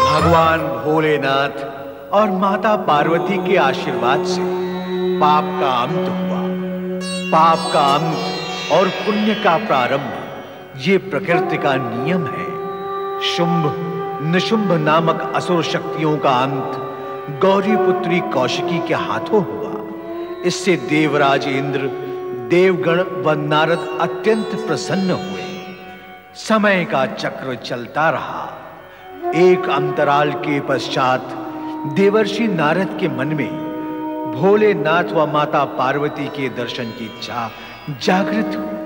भगवान भोलेनाथ और माता पार्वती के आशीर्वाद से पाप का अंत हुआ। पाप का अंत और पुण्य का प्रारंभ ये प्रकृति का नियम है। शुंभ निशुंभ नामक असुर शक्तियों का अंत गौरी पुत्री कौशिकी के हाथों हुआ। इससे देवराज इंद्र, देवगण व नारद अत्यंत प्रसन्न हुए। समय का चक्र चलता रहा। एक अंतराल के पश्चात देवर्षि नारद के मन में भोलेनाथ व माता पार्वती के दर्शन की इच्छा जागृत हुई।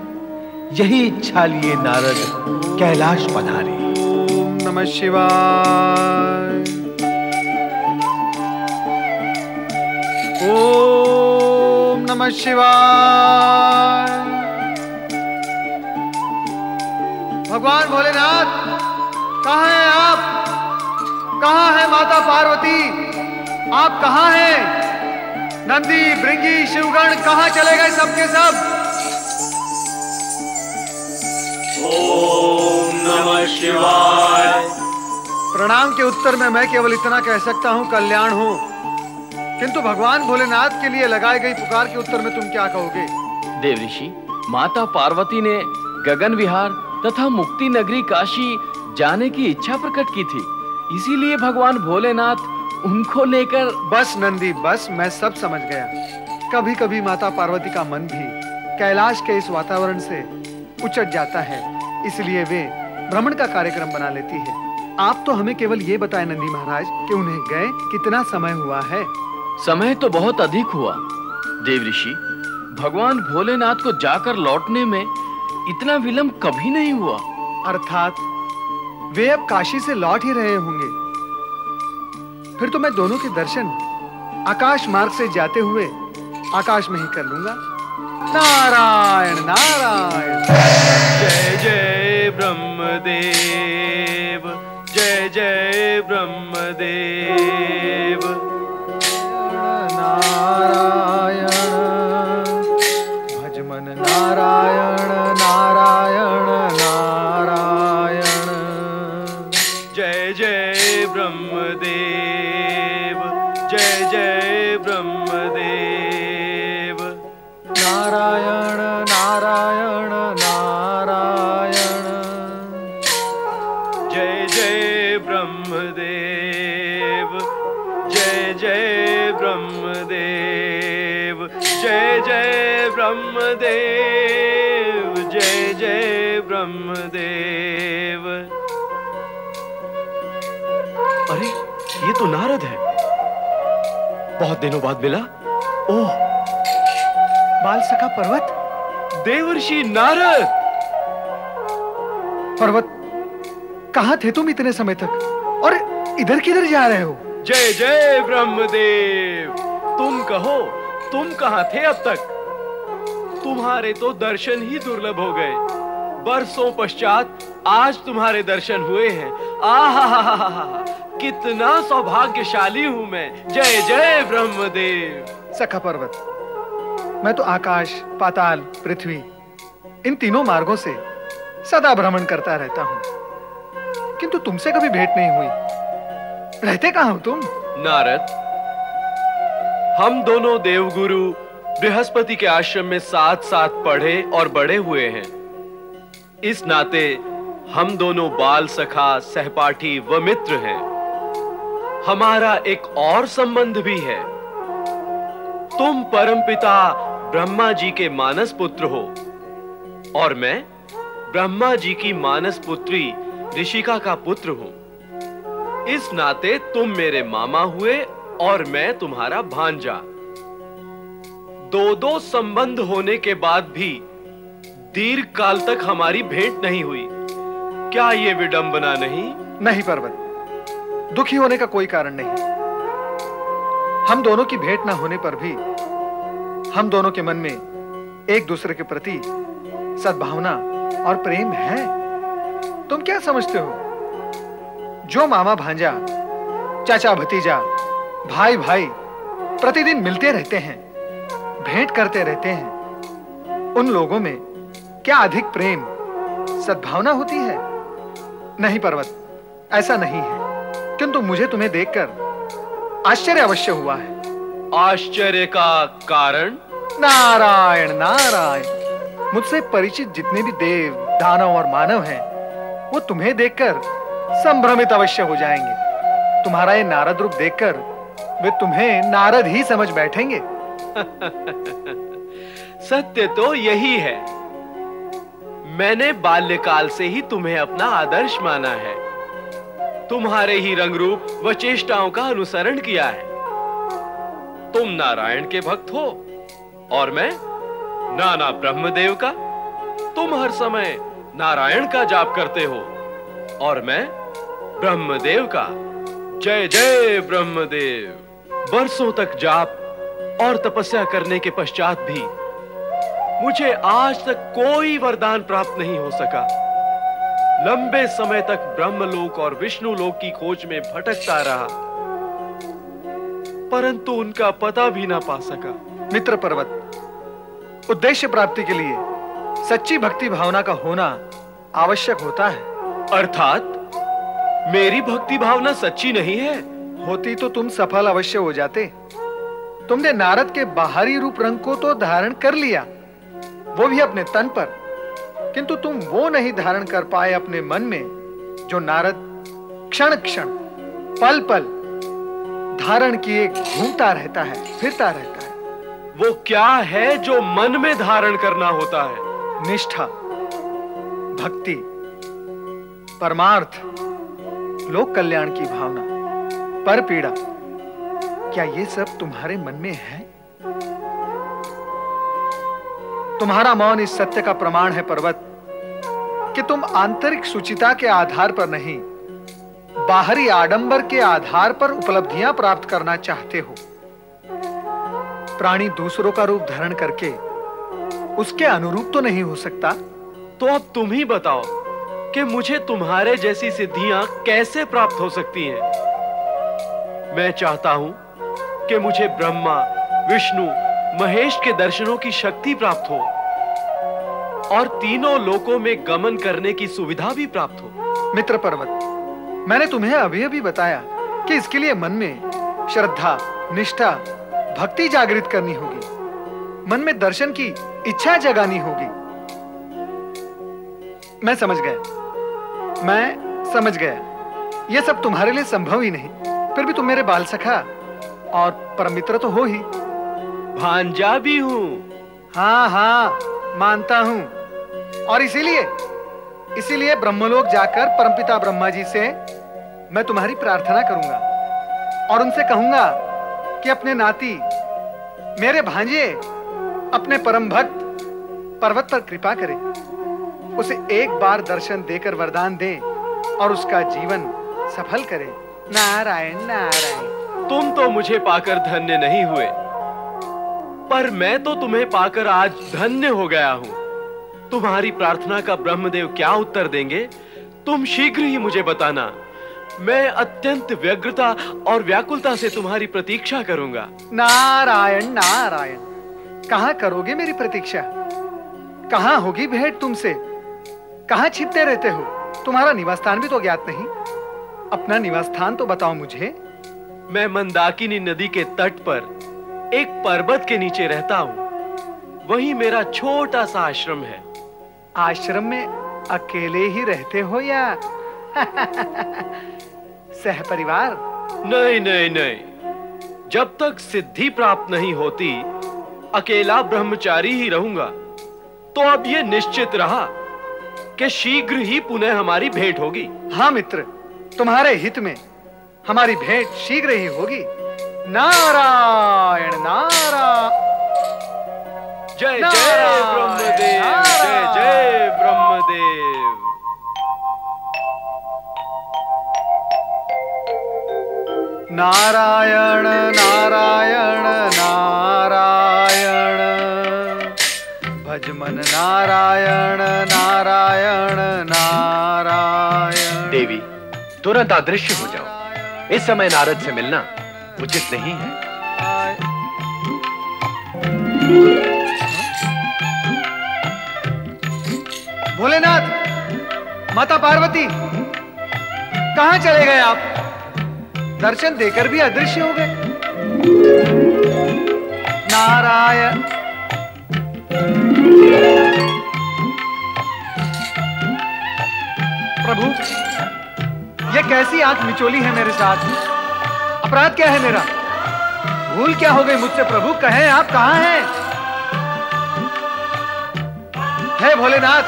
यही इच्छा लिए नारद कैलाश पधारे। ओम नमः शिवाय। ओम नमः शिवाय। भगवान भोलेनाथ, कहाँ हैं आप? कहाँ है माता पार्वती? आप कहाँ हैं? नंदी, भृंगी, शिवगण कहाँ चले गए सबके सब? ओम नमः शिवाय। प्रणाम के उत्तर में मैं केवल इतना कह सकता हूँ, कल्याण हो। किंतु भगवान भोलेनाथ के लिए लगाई गई पुकार के उत्तर में तुम क्या कहोगे? देव ऋषि, माता पार्वती ने गगन विहार तथा मुक्ति नगरी काशी जाने की इच्छा प्रकट की थी, इसीलिए भगवान भोलेनाथ उनको लेकर। बस नंदी बस, मैं सब समझ गया। कभी कभी माता पार्वती का मन भी कैलाश के इस वातावरण से उचट जाता है, इसलिए वे भ्रमण का कार्यक्रम बना लेती है। आप तो हमें केवल ये बताएं नंदी महाराज कि उन्हें गए कितना समय हुआ है? समय तो बहुत अधिक हुआ देव ऋषि। भगवान भोलेनाथ को जाकर लौटने में इतना विलंब कभी नहीं हुआ। अर्थात वे अब काशी से लौट ही रहे होंगे। फिर तो मैं दोनों के दर्शन आकाश मार्ग से जाते हुए आकाश में ही कर लूंगा। नारायण नारायण। जय जय ब्रह्मदेव, जय जय ब्रह्मदेव। नारायण भजमन नारायण नारायण नारायण। जय जय ब्रह्मदेव, जय जय ब्रह्मदेव। नारायण नारायण नारायण। जय जय ब्रह्मदेव, जय जय ब्रह्मदेव। जय जय ब्रह्मदेव, जय जय ब्रह्मदेव। अरे ये तो नारद है, बहुत दिनों बाद मिला। ओह, बाल सखा पर्वत। देवर्षि नारद। पर्वत, कहाँ थे तुम इतने समय तक और इधर किधर जा रहे हो? जय जय ब्रह्मदेव। तुम कहो, तुम कहाँ थे अब तक? तुम्हारे तो दर्शन ही दुर्लभ हो गए। बरसों पश्चात आज तुम्हारे दर्शन हुए हैं। आहा, कितना सौभाग्यशाली हूं मैं। जय जय ब्रह्मदेव। सखा पर्वत, मैं तो आकाश, पाताल, पृथ्वी इन तीनों मार्गों से सदा भ्रमण करता रहता हूं, किंतु तुमसे कभी भेंट नहीं हुई। रहते कहाँ हो तुम? नारद, हम दोनों देवगुरु बृहस्पति के आश्रम में साथ साथ पढ़े और बड़े हुए हैं। इस नाते हम दोनों बाल सखा, सहपाठी व मित्र हैं। हमारा एक और संबंध भी है। तुम परमपिता ब्रह्मा जी के मानस पुत्र हो और मैं ब्रह्मा जी की मानस पुत्री ऋषिका का पुत्र हूं। इस नाते तुम मेरे मामा हुए और मैं तुम्हारा भांजा। दो संबंध होने के बाद भी दीर्घ काल तक हमारी भेंट नहीं हुई। क्या ये विडंबना नहीं? नहीं पर्वत, दुखी होने का कोई कारण नहीं। हम दोनों की भेंट ना होने पर भी हम दोनों के मन में एक दूसरे के प्रति सद्भावना और प्रेम है। तुम क्या समझते हो? जो मामा भांजा, चाचा भतीजा, भाई भाई प्रतिदिन मिलते रहते हैं, भेंट करते रहते हैं, उन लोगों में क्या अधिक प्रेम, सद्भावना होती है? नहीं पर्वत, ऐसा नहीं है। किंतु मुझे तुम्हें देखकर आश्चर्य अवश्य हुआ है। आश्चर्य का कारण? नारायण नारायण, मुझसे परिचित जितने भी देव, दानव और मानव हैं, वो तुम्हें देखकर संभ्रमित अवश्य हो जाएंगे। तुम्हारा ये नारद रूप देखकर वे तुम्हें नारद ही समझ बैठेंगे। सत्य तो यही है। मैंने बाल्यकाल से ही तुम्हें अपना आदर्श माना है, तुम्हारे ही रंग रूप व चेष्टाओं का अनुसरण किया है। तुम नारायण के भक्त हो और मैं नाना ब्रह्मदेव का। तुम हर समय नारायण का जाप करते हो और मैं ब्रह्मदेव का। जय जय ब्रह्मदेव। बरसों तक जाप और तपस्या करने के पश्चात भी मुझे आज तक कोई वरदान प्राप्त नहीं हो सका। लंबे समय तक ब्रह्मलोक और विष्णुलोक की खोज में भटकता रहा, परंतु उनका पता भी ना पा सका। मित्र पर्वत, उद्देश्य प्राप्ति के लिए सच्ची भक्ति भावना का होना आवश्यक होता है। अर्थात मेरी भक्ति भावना सच्ची नहीं है? होती तो तुम सफल अवश्य हो जाते। तुमने नारद के बाहरी रूप रंग को तो धारण कर लिया, वो भी अपने तन पर, किंतु तुम वो नहीं धारण कर पाए अपने मन में जो नारद क्षण क्षण पल पल धारण किए घूमता रहता है, फिरता रहता है। वो क्या है जो मन में धारण करना होता है? निष्ठा, भक्ति, परमार्थ, लोक कल्याण की भावना, पर पीड़ा, क्या ये सब तुम्हारे मन में है? तुम्हारा मौन इस सत्य का प्रमाण है पर्वत कि तुम आंतरिक सुचिता के आधार पर नहीं, बाहरी आडंबर के आधार पर उपलब्धियां प्राप्त करना चाहते हो। प्राणी दूसरों का रूप धारण करके उसके अनुरूप तो नहीं हो सकता। तो अब तुम ही बताओ कि मुझे तुम्हारे जैसी सिद्धियां कैसे प्राप्त हो सकती हैं? मैं चाहता हूं कि मुझे ब्रह्मा, विष्णु, महेश के दर्शनों की शक्ति प्राप्त हो और तीनों लोकों में गमन करने की सुविधा भी प्राप्त हो। मित्र पर्वत, मैंने तुम्हें अभी अभी बताया कि इसके लिए मन में श्रद्धा, निष्ठा, भक्ति जागृत करनी होगी, मन में दर्शन की इच्छा जगानी होगी। मैं समझ गया यह सब तुम्हारे लिए संभव ही नहीं, फिर भी तुम मेरे बाल सखा और परम मित्र तो हो ही। भांजा भी हूं। हाँ हाँ, मानता हूं। और इसीलिए ब्रह्मलोक जाकर परमपिता ब्रह्मा जी से मैं तुम्हारी प्रार्थना करूंगा और उनसे कहूंगा कि अपने नाती, मेरे भांजे, अपने परम भक्त पर्वत पर कृपा करे, उसे एक बार दर्शन देकर वरदान दे और उसका जीवन सफल करे। नारायण नारायण। तुम तो मुझे पाकर धन्य नहीं हुए, पर मैं तो तुम्हें पाकर आज धन्य हो गया हूं। तुम्हारी प्रार्थना का ब्रह्मदेव क्या उत्तर देंगे, तुम शीघ्र ही मुझे बताना। मैं अत्यंत व्यग्रता और व्याकुलता से तुम्हारी प्रतीक्षा करूंगा। नारायण नारायण। कहां करोगे मेरी प्रतीक्षा? कहां होगी भेंट तुमसे? कहां छिपते रहते हो? तुम्हारा निवास स्थान भी तो ज्ञात नहीं। अपना निवास स्थान तो बताओ मुझे। मैं मंदाकिनी नदी के तट पर एक पर्वत के नीचे रहता हूं। वही मेरा छोटा सा आश्रम है। आश्रम में अकेले ही रहते हो या सहपरिवार? नहीं नहीं नहीं, जब तक सिद्धि प्राप्त नहीं होती अकेला ब्रह्मचारी ही रहूंगा। तो अब यह निश्चित रहा कि शीघ्र ही पुनः हमारी भेंट होगी। हाँ मित्र, तुम्हारे हित में हमारी भेंट शीघ्र ही होगी। नारायण नारायण। जय जय ब्रह्मदेव, जय जय ब्रह्मदेव। नारायण नारायण नारायण, भज मन नारायण नारायण नारायण। देवी, तुरंत अदृश्य हो जाओ। इस समय नारद से मिलना उचित नहीं है। भोलेनाथ, माता पार्वती, कहां चले गए आप? दर्शन देकर भी अदृश्य हो गए। नारायण। प्रभु, ये कैसी आंख मिचोली है मेरे साथ? अपराध क्या है मेरा? भूल क्या हो गई मुझसे प्रभु? कहें आप कहां हैं? हे भोलेनाथ,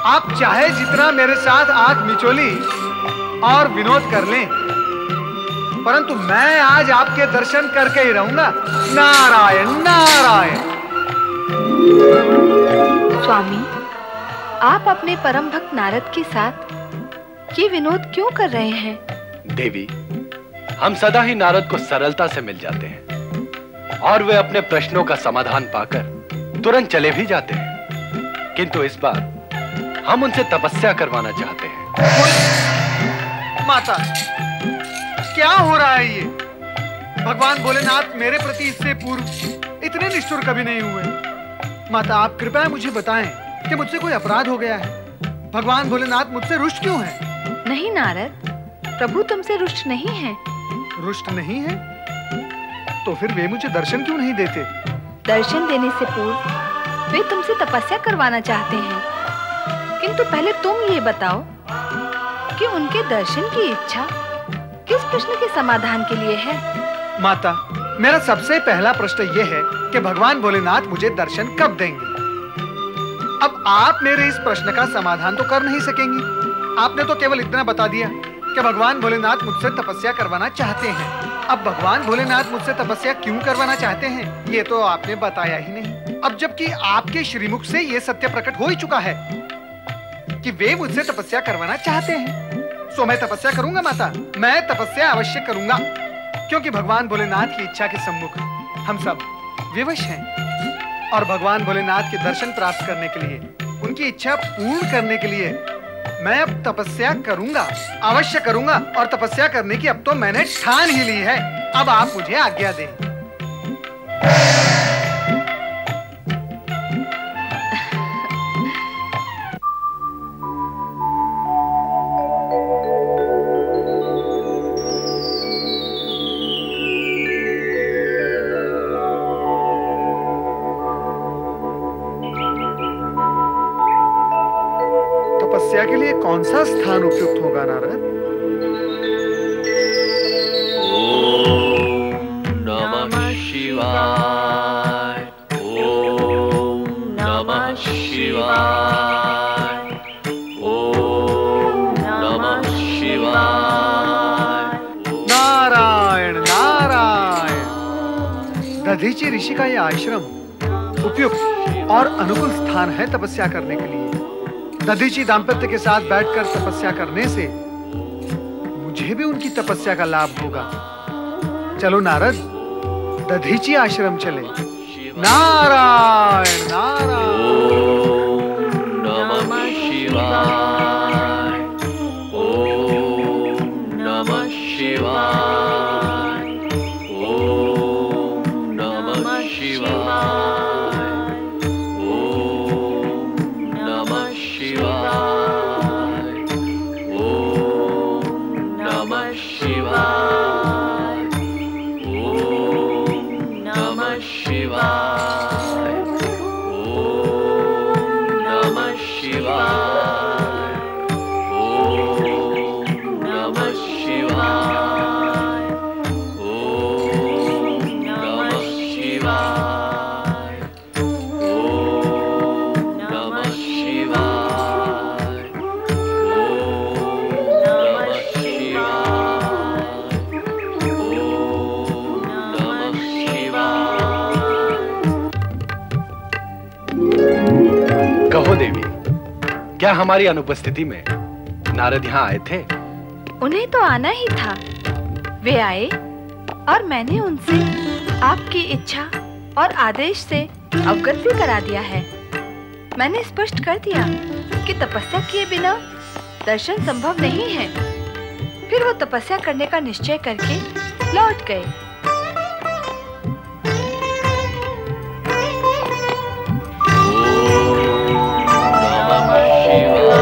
आप चाहे जितना मेरे साथ आंख मिचोली और विनोद कर लें, परंतु मैं आज आपके दर्शन करके ही रहूंगा। नारायण नारायण। स्वामी, आप अपने परम भक्त नारद के साथ ये विनोद क्यों कर रहे हैं? देवी, हम सदा ही नारद को सरलता से मिल जाते हैं और वे अपने प्रश्नों का समाधान पाकर तुरंत चले भी जाते हैं, किंतु इस बार हम उनसे तपस्या करवाना चाहते हैं। माता, क्या हो रहा है ये? भगवान भोलेनाथ मेरे प्रति इससे पूर्व इतने निष्ठुर कभी नहीं हुए। माता, आप कृपया मुझे बताएं कि मुझसे कोई अपराध हो गया है? भगवान भोलेनाथ मुझसे रुष्ट क्यों हैं? नहीं नारद, प्रभु तुमसे रुष्ट नहीं है। रुष्ट नहीं है? तो फिर वे मुझे दर्शन क्यों नहीं देते? दर्शन देने से पूर्व वे तुमसे तपस्या करवाना चाहते हैं, किंतु पहले तुम ये बताओ कि उनके दर्शन की इच्छा किस प्रश्न के समाधान के लिए है? माता, मेरा सबसे पहला प्रश्न यह है कि भगवान भोलेनाथ मुझे दर्शन कब देंगे? अब आप मेरे इस प्रश्न का समाधान तो कर नहीं सकेंगी। आपने तो केवल इतना बता दिया कि भगवान भोलेनाथ मुझसे तपस्या करवाना चाहते हैं। अब भगवान भोलेनाथ मुझसे तपस्या क्यों करवाना चाहते हैं, ये तो आपने बताया ही नहीं। अब जबकि आपके श्रीमुख से ये सत्य प्रकट हो ही चुका है कि वे मुझसे तपस्या करवाना चाहते हैं, सो मैं तपस्या करूंगा माता। मैं तपस्या अवश्य करूंगा, क्योंकि भगवान भोलेनाथ की इच्छा के सम्मुख हम सब विवश हैं और भगवान भोलेनाथ के दर्शन प्राप्त करने के लिए, उनकी इच्छा पूर्ण करने के लिए मैं अब तपस्या करूंगा, अवश्य करूंगा। और तपस्या करने की अब तो मैंने ठान ही ली है। अब आप मुझे आज्ञा दें। तपस्या के लिए कौन सा स्थान उपयुक्त होगा नारद? ओम नमः शिवाय। ओम नमः शिवाय। ओम नमः शिवाय। नारायण नारायण। दधीचि ऋषि का यह आश्रम उपयुक्त और अनुकूल स्थान है तपस्या करने के लिए। दधीचि दाम्पत्य के साथ बैठकर तपस्या करने से मुझे भी उनकी तपस्या का लाभ होगा। चलो नारद, दधीचि आश्रम चले। नारायण नारायण। ओम नमः शिवाय। ओम नमः शिवाय। ओम नमः शिवाय। ओम नमः शिवाय। ओम नमः शिवाय। ओम नमः शिवाय। ओम नमः शिवाय। ओम नमः शिवाय। ओम नमः शिवाय। ओम नमः शिवाय। ओम नमः शिवाय। ओम नमः शिवाय। कहो देवी, क्या हमारी अनुपस्थिति में नारद यहाँ आए थे? उन्हें तो आना ही था। वे आए और मैंने उनसे आपकी इच्छा और आदेश से अवगत भी करा दिया है। मैंने स्पष्ट कर दिया कि तपस्या किए बिना दर्शन संभव नहीं है। फिर वो तपस्या करने का निश्चय करके लौट गए। नमः शिवाय।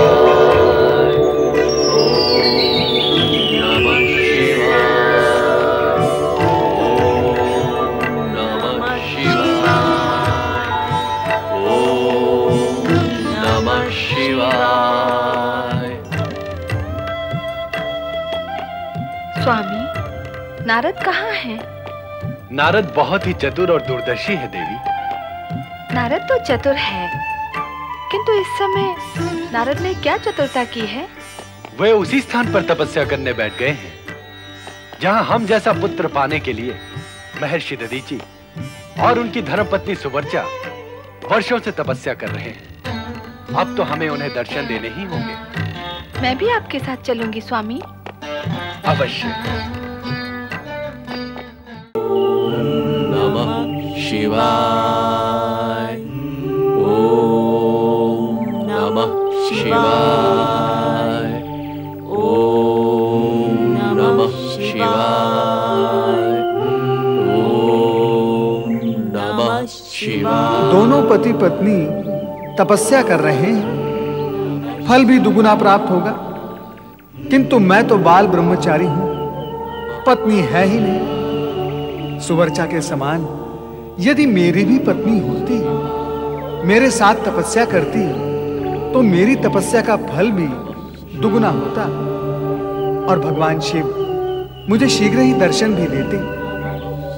नारद कहाँ हैं? नारद बहुत ही चतुर और दूरदर्शी है देवी। नारद तो चतुर है, किंतु इस समय नारद ने क्या चतुरता की है? वे उसी स्थान पर तपस्या करने बैठ गए हैं जहां हम जैसा पुत्र पाने के लिए महर्षि दधीचि और उनकी धर्मपत्नी सुवर्चा वर्षों से तपस्या कर रहे हैं। अब तो हमें उन्हें दर्शन देने ही होंगे। मैं भी आपके साथ चलूंगी स्वामी। अवश्य। नमः शिवाय। ओम नमः शिवाय। ओम नमः शिवाय। ओम नमः शिवाय। दोनों पति पत्नी तपस्या कर रहे हैं, फल भी दुगुना प्राप्त होगा। किंतु मैं तो बाल ब्रह्मचारी हूं, पत्नी है ही नहीं। सुवर्चा के समान यदि मेरी भी पत्नी होती, मेरे साथ तपस्या करती, तो मेरी तपस्या का फल भी दुगुना होता और भगवान शिव मुझे शीघ्र ही दर्शन भी देते।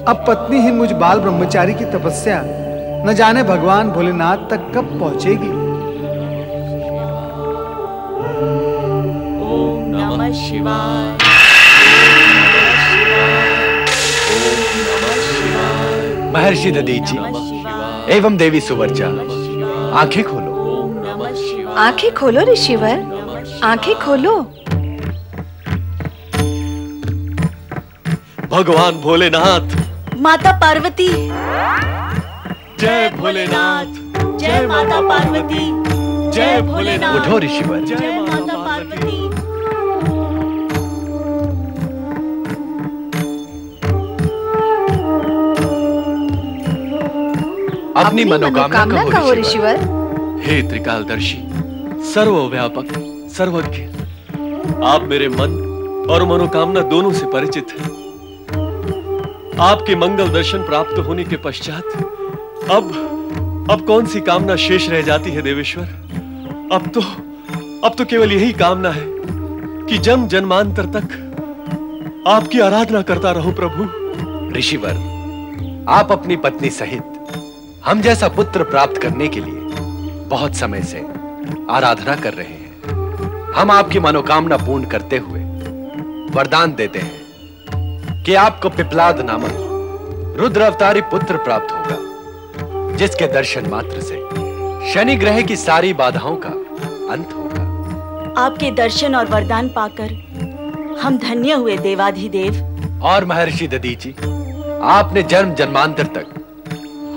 अब पत्नीहीन मुझ बाल ब्रह्मचारी की तपस्या न जाने भगवान भोलेनाथ तक कब पहुंचेगी। ओम नमः शिवाय। महर्षि दधीचि एवं देवी सुवर्चा, आंखें खोलो। आंखें खोलो ऋषिवर, आंखें खोलो। भगवान भोलेनाथ, माता पार्वती, जय भोलेनाथ, जय माता पार्वती, जय भोलेनाथ। उठो ऋषिवर। जय माता पार्वती। अपनी मनोकामना कहो ऋषिवर। हे त्रिकालदर्शी, सर्वव्यापक, सर्वज्ञ, आप मेरे मन और मनोकामना दोनों से परिचित हैं। आपके मंगल दर्शन प्राप्त होने के पश्चात अब कौन सी कामना शेष रह जाती है देवेश्वर? अब तो केवल यही कामना है कि जन्म जन्मांतर तक आपकी आराधना करता रहूं प्रभु। ऋषिवर, आप अपनी पत्नी सहित हम जैसा पुत्र प्राप्त करने के लिए बहुत समय से आराधना कर रहे हैं। हम आपकी मनोकामना पूर्ण करते हुए वरदान देते हैं कि आपको पिपलाद नामक रुद्र अवतारी पुत्र प्राप्त होगा, जिसके दर्शन मात्र से शनि ग्रह की सारी बाधाओं का अंत होगा। आपके दर्शन और वरदान पाकर हम धन्य हुए देवाधिदेव। और महर्षि दधीचि, आपने जन्म जन्मांतर तक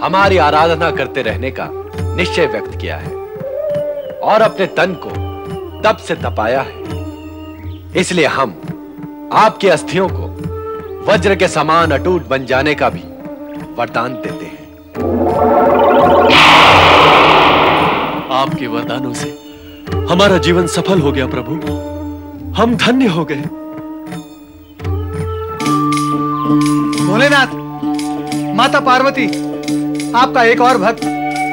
हमारी आराधना करते रहने का निश्चय व्यक्त किया है और अपने तन को तप से तपाया है। इसलिए हम आपकी अस्थियों को वज्र के समान अटूट बन जाने का भी वरदान देते हैं। आपके वरदानों से हमारा जीवन सफल हो गया प्रभु, हम धन्य हो गए। भोलेनाथ, माता पार्वती, आपका एक और भक्त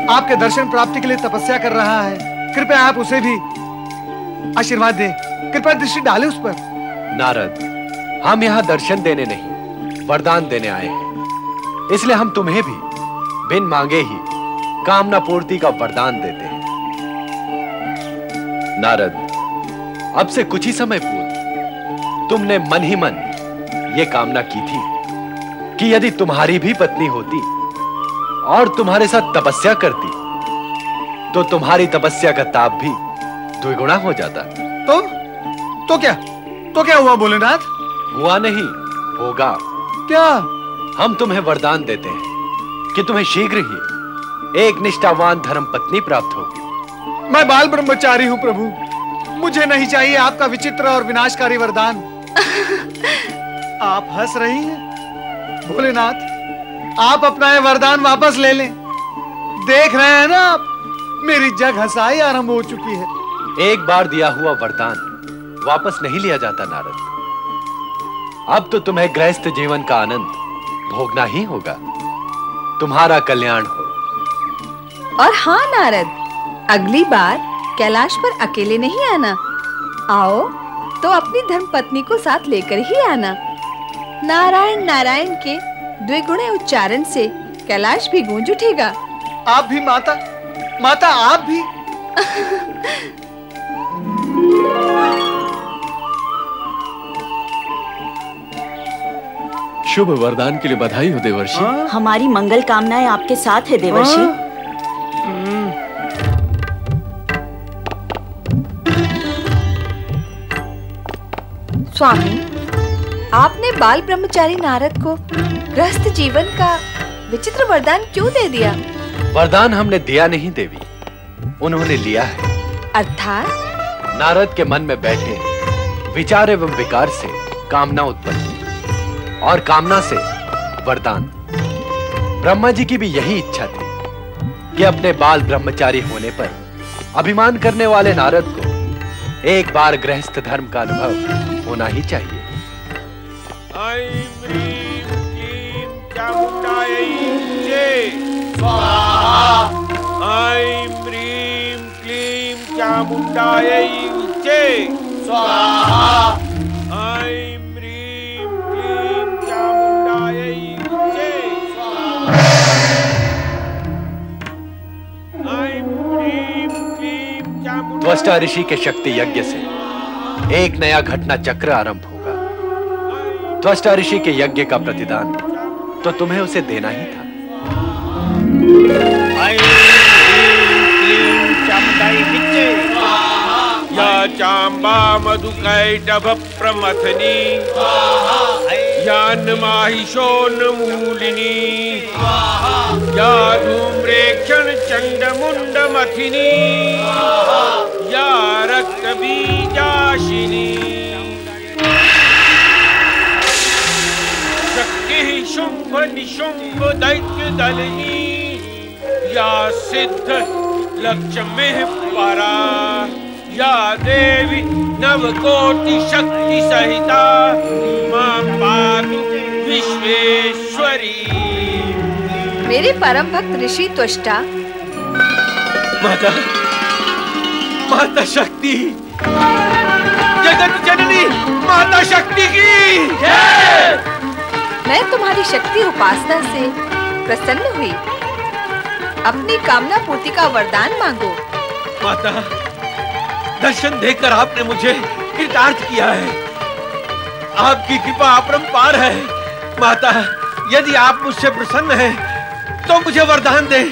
आपके दर्शन प्राप्ति के लिए तपस्या कर रहा है। कृपया आप उसे भी आशीर्वाद दें, कृपया दृष्टि डालें उस पर। नारद, हम यहाँ दर्शन देने नहीं, वरदान देने आए हैं। इसलिए हम तुम्हें भी बिन मांगे ही कामना पूर्ति का वरदान देते हैं। नारद, अब से कुछ ही समय पूर्व तुमने मन ही मन ये कामना की थी कि यदि तुम्हारी भी पत्नी होती और तुम्हारे साथ तपस्या करती, तो तुम्हारी तपस्या का ताप भी द्विगुना हो जाता। तो क्या हुआ भोलेनाथ? हुआ नहीं, होगा। क्या? हम तुम्हें वरदान देते हैं कि तुम्हें शीघ्र ही एक निष्ठावान धर्म पत्नी प्राप्त होगी। मैं बाल ब्रह्मचारी हूं प्रभु, मुझे नहीं चाहिए आपका विचित्र और विनाशकारी वरदान। आप हंस रही हैं भोलेनाथ, आप अपना ये वरदान वापस ले लें। देख रहे हैं ना आप, मेरी जग हंसाई आरंभ हो चुकी है। एक बार दिया हुआ वरदान वापस नहीं लिया जाता नारद। अब तो तुम्हें गृहस्थ जीवन का आनंद भोगना ही होगा। तुम्हारा कल्याण हो। और हाँ नारद, अगली बार कैलाश पर अकेले नहीं आना, आओ तो अपनी धर्मपत्नी को साथ लेकर ही आना। नारायण नारायण के द्विगुणे उच्चारण से कैलाश भी गूंज उठेगा। आप भी माता, माता आप भी। शुभ वरदान के लिए बधाई हो देवर्षि। हमारी मंगल कामनाएं आपके साथ है देवर्षि। स्वामी, आपने बाल ब्रह्मचारी नारद को गृहस्थ जीवन का विचित्र वरदान क्यों दे दिया? वरदान हमने दिया नहीं देवी, उन्होंने लिया है। अर्थात? नारद के मन में बैठे विचार एवं विकार से कामना उत्पन्न हुई और कामना से वरदान। ब्रह्मा जी की भी यही इच्छा थी कि अपने बाल ब्रह्मचारी होने पर अभिमान करने वाले नारद को एक बार गृहस्थ धर्म का अनुभव होना ही चाहिए। ऐं ह्रीं क्लीं चामुण्डायै जय स्वाहा। ऐं ह्रीं क्लीं चामुण्डायै जय स्वाहा। ऐं ह्रीं क्लीं चामुण्डायै जय स्वाहा। ऐं ह्रीं क्लीं चामुण्डायै। त्वष्टा ऋषि के शक्ति यज्ञ से एक नया घटना चक्र आरंभ होगा। त्वष्टा ऋषि के यज्ञ का प्रतिदान तो तुम्हें उसे देना ही था। या चांबा मधुकैटभ प्रमथनी या नमाहिषोन्मूलिनी या धूम्रेक्षण चंडमुंडमथिनी या रक्तबीजाशिनी शुंभ निशुंभ दैत्य दलिनी या सिद्ध लक्ष्मी परा या देवी नवकोटि शक्ति सहिता मां पातु विश्वेश्वरी। मेरे परम भक्त ऋषि त्वष्टा। माता, माता शक्ति, जगत जननी माता शक्ति की जय। मैं तुम्हारी शक्ति उपासना से प्रसन्न हुई। अपनी कामना पूर्ति का वरदान मांगो। माता, दर्शन देकर आपने मुझे कृतार्थ किया है। आपकी कृपा अपरंपार है। माता, यदि आप मुझसे प्रसन्न हैं, तो मुझे वरदान दें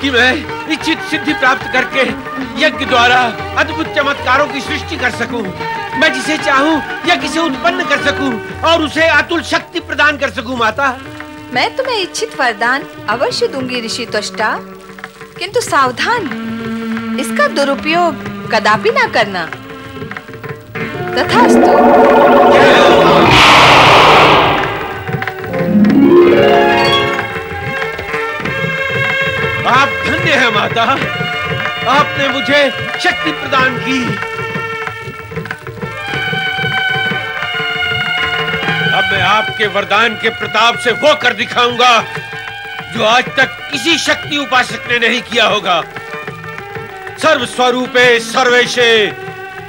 कि मैं इच्छित सिद्धि प्राप्त करके यज्ञ द्वारा अद्भुत चमत्कारों की सृष्टि कर सकूं। मैं जिसे चाहूं या किसे उत्पन्न कर सकूं और उसे अतुल शक्ति प्रदान कर सकूं। माता, मैं तुम्हें इच्छित वरदान अवश्य दूंगी ऋषि त्वष्टा, किंतु सावधान, इसका दुरुपयोग कदापि ना करना। तथास्तु। आप धन्य हैं माता, आपने मुझे शक्ति प्रदान की। अब मैं आपके वरदान के प्रताप से वो कर दिखाऊंगा जो आज तक किसी शक्ति उपासक ने नहीं किया होगा। सर्व स्वरूपे सर्वेशे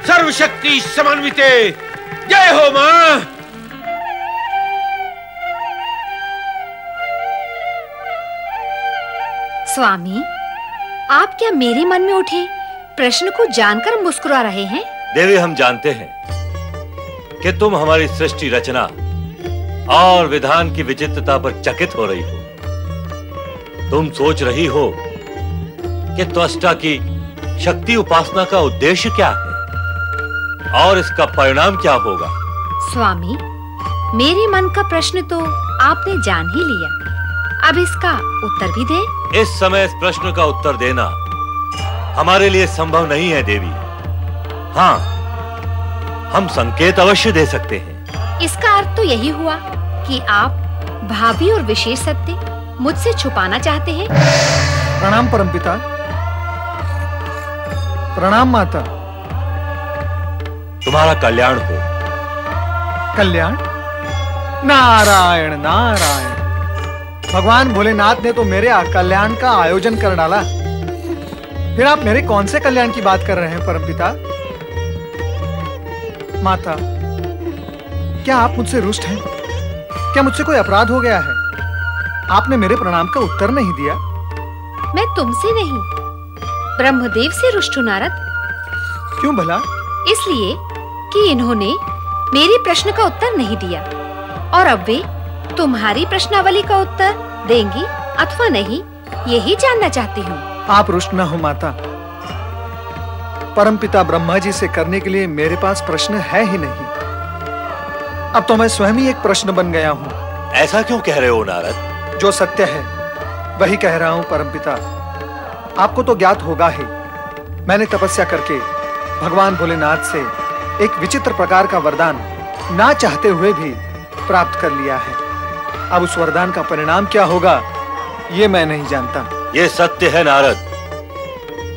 सर्वशक्ति समन्विते जय हो मां। स्वामी, आप क्या मेरे मन में उठे प्रश्न को जानकर मुस्कुरा रहे हैं? देवी, हम जानते हैं कि तुम हमारी सृष्टि रचना और विधान की विचित्रता पर चकित हो रही हो। तुम सोच रही हो कि त्वष्टा की शक्ति उपासना का उद्देश्य क्या है और इसका परिणाम क्या होगा। स्वामी, मेरे मन का प्रश्न तो आपने जान ही लिया, अब इसका उत्तर भी दें। इस समय इस प्रश्न का उत्तर देना हमारे लिए संभव नहीं है देवी। हाँ, हम संकेत अवश्य दे सकते हैं। इसका अर्थ तो यही हुआ कि आप भावी और विशेष सत्य मुझसे छुपाना चाहते हैं। प्रणाम परमपिता। प्रणाम माता। तुम्हारा कल्याण हो। कल्याण? नारायण नारायण। भगवान भोलेनाथ ने तो मेरे कल्याण का आयोजन कर डाला, फिर आप मेरे कौन से कल्याण की बात कर रहे हैं परमपिता? माता, क्या आप मुझसे रुष्ट हैं? क्या मुझसे कोई अपराध हो गया है? आपने मेरे प्रणाम का उत्तर नहीं दिया। मैं तुमसे नहीं, ब्रह्मदेव से रुष्ट हूं नारद। क्यों भला? इसलिए कि इन्होंने मेरे प्रश्न का उत्तर नहीं दिया और अब वे तुम्हारी प्रश्नावली का उत्तर देंगी अथवा नहीं, यही जानना चाहती हूँ। आप रुष्ट न हो माता। परमपिता ब्रह्मा जी से करने के लिए मेरे पास प्रश्न है ही नहीं। अब तो मैं स्वयं ही एक प्रश्न बन गया हूँ। ऐसा क्यों कह रहे हो नारद? जो सत्य है वही कह रहा हूँ परमपिता। आपको तो ज्ञात होगा ही, मैंने तपस्या करके भगवान भोलेनाथ से एक विचित्र प्रकार का वरदान ना चाहते हुए भी प्राप्त कर लिया है। अब उस वरदान का परिणाम क्या होगा ये मैं नहीं जानता। ये सत्य है नारद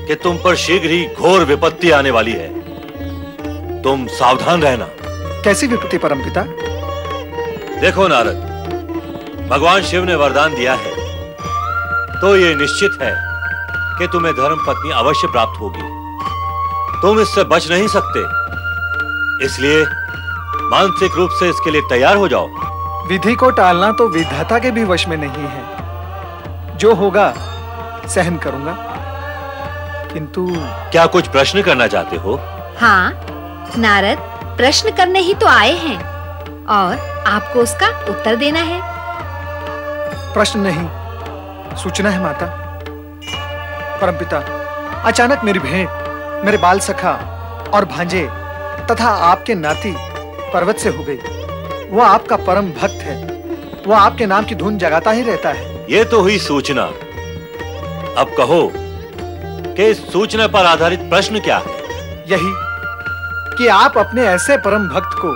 कि तुम पर शीघ्र ही घोर विपत्ति आने वाली है। तुम सावधान रहना। कैसी विपत्ति परमपिता? देखो नारद, भगवान शिव ने वरदान दिया है तो ये निश्चित है कि तुम्हें धर्म पत्नी अवश्य प्राप्त होगी। तुम इससे बच नहीं सकते, इसलिए मानसिक रूप से इसके लिए तैयार हो जाओ। विधि को टालना तो विधाता के भी वश में नहीं है। जो होगा सहन करूंगा। किंतु क्या कुछ प्रश्न करना चाहते हो? हाँ नारद, प्रश्न करने ही तो आए हैं और आपको उसका उत्तर देना है। प्रश्न नहीं, सूचना है माता। परमपिता, अचानक मेरी भेंट मेरे बाल सखा और भांजे तथा आपके नाती पर्वत से हो गई। वो आपका परम भक्त है, वो आपके नाम की धुन जगाता ही रहता है। ये तो हुई सूचना। अब कहो कि इस सूचना पर आधारित प्रश्न क्या है? यही कि आप अपने ऐसे परम भक्त को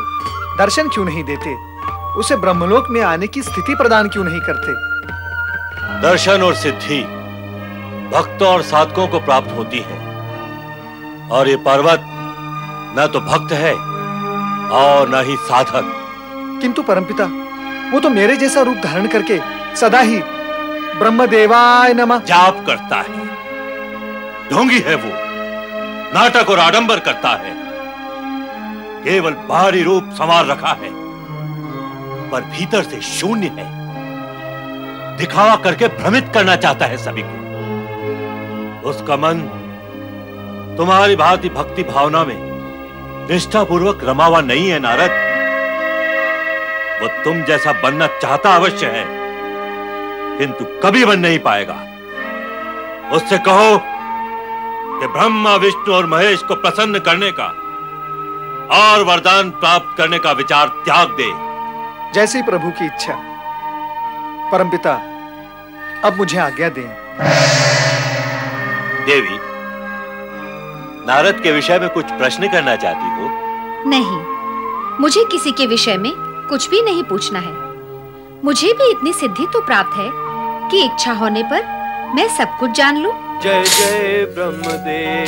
दर्शन क्यों नहीं देते, उसे ब्रह्मलोक में आने की स्थिति प्रदान क्यों नहीं करते? दर्शन और सिद्धि भक्तों और साधकों को प्राप्त होती है और ये पर्वत न तो भक्त है और न ही साधक। किंतु परमपिता, वो तो मेरे जैसा रूप धारण करके सदा ही ब्रह्मदेवाय नमः जाप करता है। ढोंगी है वो, नाटक और आडंबर करता है, केवल बाहरी रूप संवार रखा है पर भीतर से शून्य है। दिखावा करके भ्रमित करना चाहता है सभी को। उसका मन तुम्हारी भांति भक्ति भावना में निष्ठापूर्वक रमा हुआ नहीं है नारद। वो तुम जैसा बनना चाहता अवश्य है किंतु कभी बन नहीं पाएगा। उससे कहो कि ब्रह्मा विष्णु और महेश को प्रसन्न करने का और वरदान प्राप्त करने का विचार त्याग दे। जैसी प्रभु की इच्छा। परमपिता, अब मुझे आज्ञा दें। देवी, नारद के विषय में कुछ प्रश्न करना चाहती हो? नहीं, मुझे किसी के विषय में कुछ भी नहीं पूछना है। मुझे भी इतनी सिद्धि तो प्राप्त है कि इच्छा होने पर मैं सब कुछ जान लूं। जय जय ब्रह्मदेव,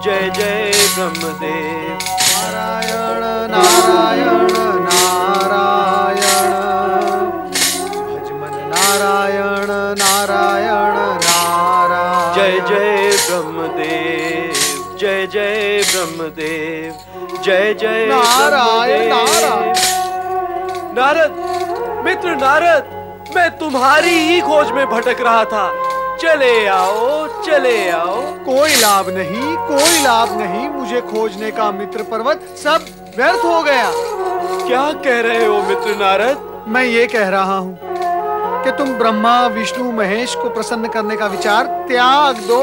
जय जय ब्रह्मदेव। नारायण नारायण नारायण, भजमन नारायण नारायण नारायण। जय जय ब्रह्मदेव, जय जय ब्रह्मदेव, जय जय नारायण नारायण। नारद, मित्र नारद, मैं तुम्हारी ही खोज में भटक रहा था। चले आओ, चले आओ। कोई लाभ नहीं, कोई लाभ नहीं। मुझे खोजने का मित्र पर्वत सब व्यर्थ हो गया। क्या कह रहे हो मित्र नारद? मैं ये कह रहा हूँ कि तुम ब्रह्मा विष्णु महेश को प्रसन्न करने का विचार त्याग दो।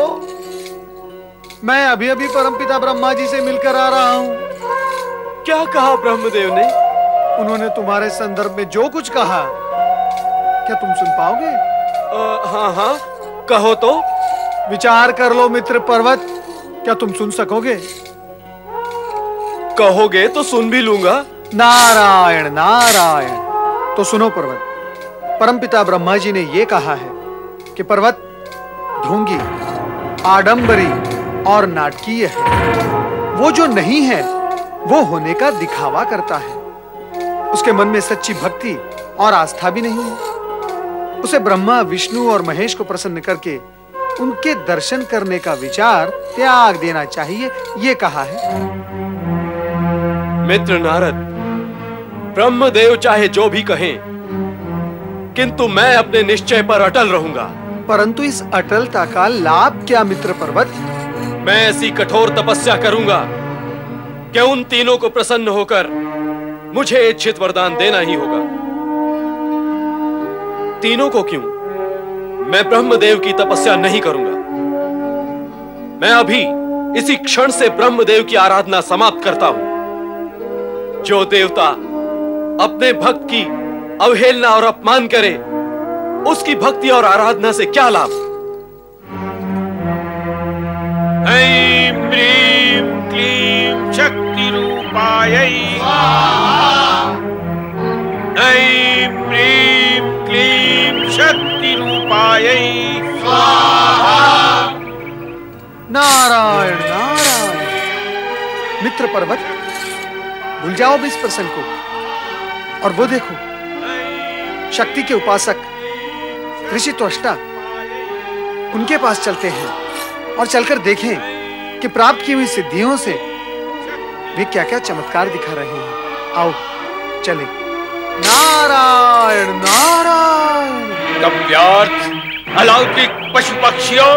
मैं अभी अभी परमपिता ब्रह्मा जी से मिलकर आ रहा हूँ। क्या कहा ब्रह्मदेव ने? उन्होंने तुम्हारे संदर्भ में जो कुछ कहा, क्या तुम सुन पाओगे? हाँ हाँ, कहो तो। विचार कर लो मित्र पर्वत, क्या तुम सुन सकोगे? कहोगे तो सुन भी लूंगा। नारायण नारायण। तो सुनो पर्वत, परमपिता ब्रह्मा जी ने ये कहा है कि पर्वत ढोंगी, आडंबरी और नाटकीय है। वो जो नहीं है वो होने का दिखावा करता है। उसके मन में सच्ची भक्ति और आस्था भी नहीं है। उसे ब्रह्मा विष्णु और महेश को प्रसन्न करके उनके दर्शन करने का विचार त्याग देना चाहिए, ये कहा है। मित्र नारद, ब्रह्मदेव चाहे जो भी कहें, किंतु मैं अपने निश्चय पर अटल रहूंगा। परंतु इस अटलता का लाभ क्या मित्र पर्वत? मैं ऐसी कठोर तपस्या करूंगा कि उन तीनों को प्रसन्न होकर मुझे इच्छित वरदान देना ही होगा। तीनों को क्यों? मैं ब्रह्मदेव की तपस्या नहीं करूंगा। मैं अभी इसी क्षण से ब्रह्मदेव की आराधना समाप्त करता हूं। जो देवता अपने भक्त की अवहेलना और अपमान करे, उसकी भक्ति और आराधना से क्या लाभ? ऐं ह्रीं क्लीं शक्ति रूपायै स्वाहा। ऐं ह्रीं क्लीं शक्ति रूपायै स्वाहा। नारायण नारायण। मित्र पर्वत, भूल जाओ भी इस प्रसंग को, और वो देखो, शक्ति के उपासक ऋषि त्वष्टा, उनके पास चलते हैं और चलकर देखें कि प्राप्त की हुई सिद्धियों से वे क्या क्या चमत्कार दिखा रहे हैं। आओ चले। नारायण नारायण। कव्यार्थ अलौकिक पशु पक्षियों